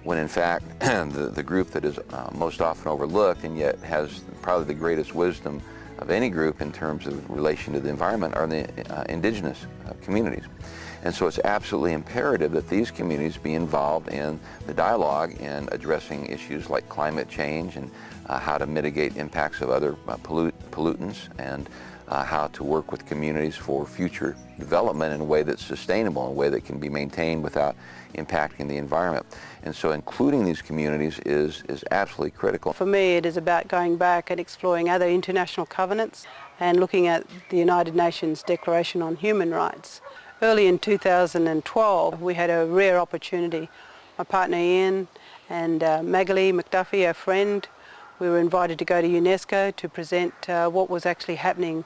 when in fact the group that is most often overlooked and yet has probably the greatest wisdom of any group in terms of relation to the environment are the Indigenous communities. And so it's absolutely imperative that these communities be involved in the dialogue in addressing issues like climate change and how to mitigate impacts of other pollutants and how to work with communities for future development in a way that's sustainable, in a way that can be maintained without impacting the environment. And so including these communities is absolutely critical. For me, it is about going back and exploring other international covenants and looking at the United Nations Declaration on Human Rights. Early in 2012, we had a rare opportunity. My partner Ian and Magali McDuffie, our friend, we were invited to go to UNESCO to present what was actually happening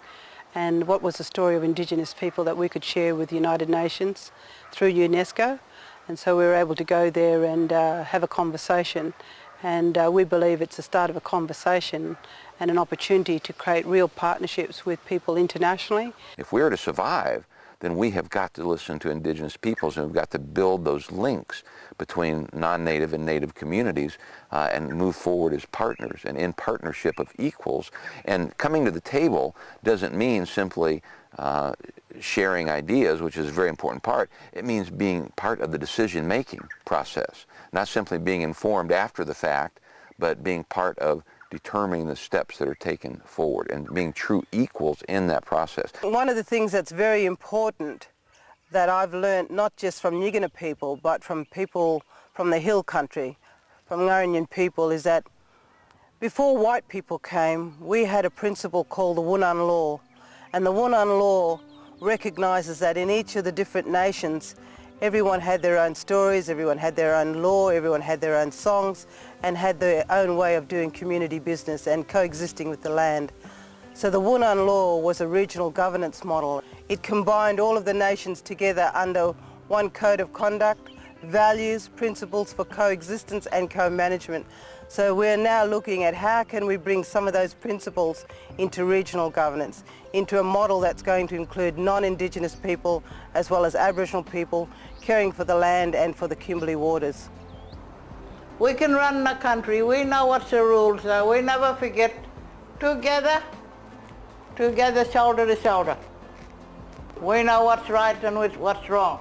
and what was the story of Indigenous people that we could share with the United Nations through UNESCO. And so we were able to go there and have a conversation, and we believe it's the start of a conversation and an opportunity to create real partnerships with people internationally. If we are to survive, then we have got to listen to indigenous peoples, and we've got to build those links between non-native and native communities and move forward as partners and in partnership of equals. And coming to the table doesn't mean simply sharing ideas, which is a very important part. It means being part of the decision-making process, not simply being informed after the fact, but being part of determining the steps that are taken forward and being true equals in that process. One of the things that's very important that I've learned, not just from Nyikina people, but from people from the hill country, from Ngurinyan people, is that before white people came, we had a principle called the Wunan Law. And the Wunan Law recognises that in each of the different nations, everyone had their own stories, everyone had their own law, everyone had their own songs, and had their own way of doing community business and coexisting with the land. So the Wunan Law was a regional governance model. It combined all of the nations together under one code of conduct, values, principles for coexistence and co-management. So we're now looking at how can we bring some of those principles into regional governance, into a model that's going to include non-Indigenous people as well as Aboriginal people, caring for the land and for the Kimberley waters. We can run the country, we know what the rules are, we never forget. Together, shoulder to shoulder. We know what's right and what's wrong.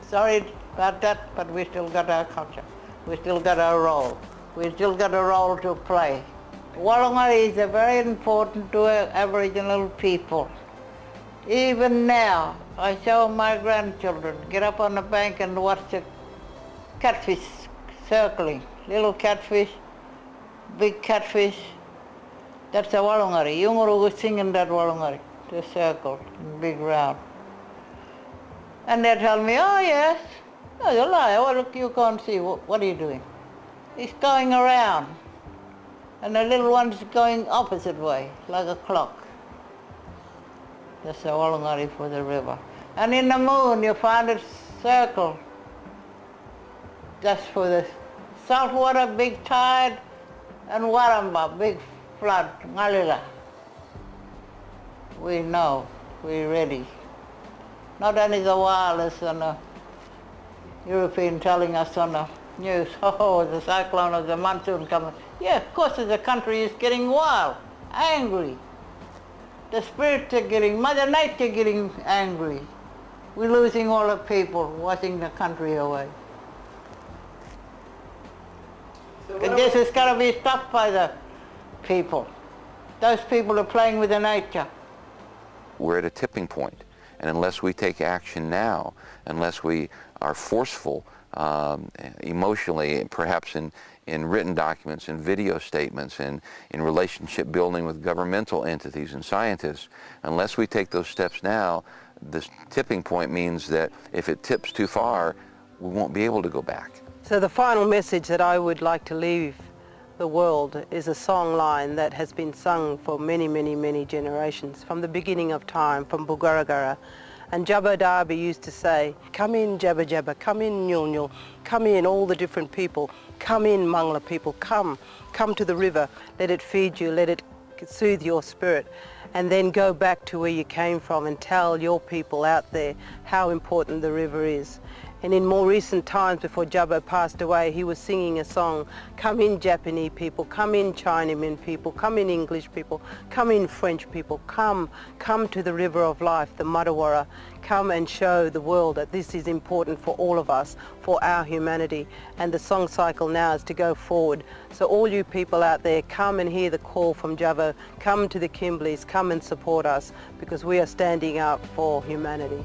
Sorry about that, but we still got our culture. We still got our role. We still got a role to play. Wurrungali is very important to Aboriginal people. Even now, I show my grandchildren, get up on the bank and watch the catfish circling. Little catfish, big catfish. That's a Wurrungali. Yunguru was singing that Wurrungali, the circle, big round. And they tell me, oh yes, no, you lie, well, you can't see, what are you doing? It's going around, and the little one's going opposite way, like a clock. That's the Wurrungali for the river. And in the moon, you find a circle, just for the saltwater, big tide, and Waramba, big flood, Ngalila. We know, we're ready. Not only the wireless and the European telling us on the news, oh, the cyclone or the monsoon coming. Yeah, of course the country is getting wild, angry. The spirits are getting, Mother Nature getting angry. We're losing all the people, washing the country away. And this has got to be stopped by the people. Those people are playing with the nature. We're at a tipping point. And unless we take action now, unless we are forceful emotionally, perhaps in written documents, in video statements, in relationship building with governmental entities and scientists, unless we take those steps now, this tipping point means that if it tips too far, we won't be able to go back. So the final message that I would like to leave the world is a song line that has been sung for many, many, many generations, from the beginning of time, from Bulgaragara. And Jabba Darby used to say, come in Jabba Jabba, come in Nyul Nyul, come in all the different people, come in Mangla people, come to the river, let it feed you, let it soothe your spirit, and then go back to where you came from and tell your people out there how important the river is. And in more recent times, before Jabba passed away, he was singing a song, come in Japanese people, come in Chinaman people, come in English people, come in French people, come to the river of life, the Mudawara, come and show the world that this is important for all of us, for our humanity. And the song cycle now is to go forward. So all you people out there, come and hear the call from Jabba, come to the Kimbleys, come and support us, because we are standing up for humanity.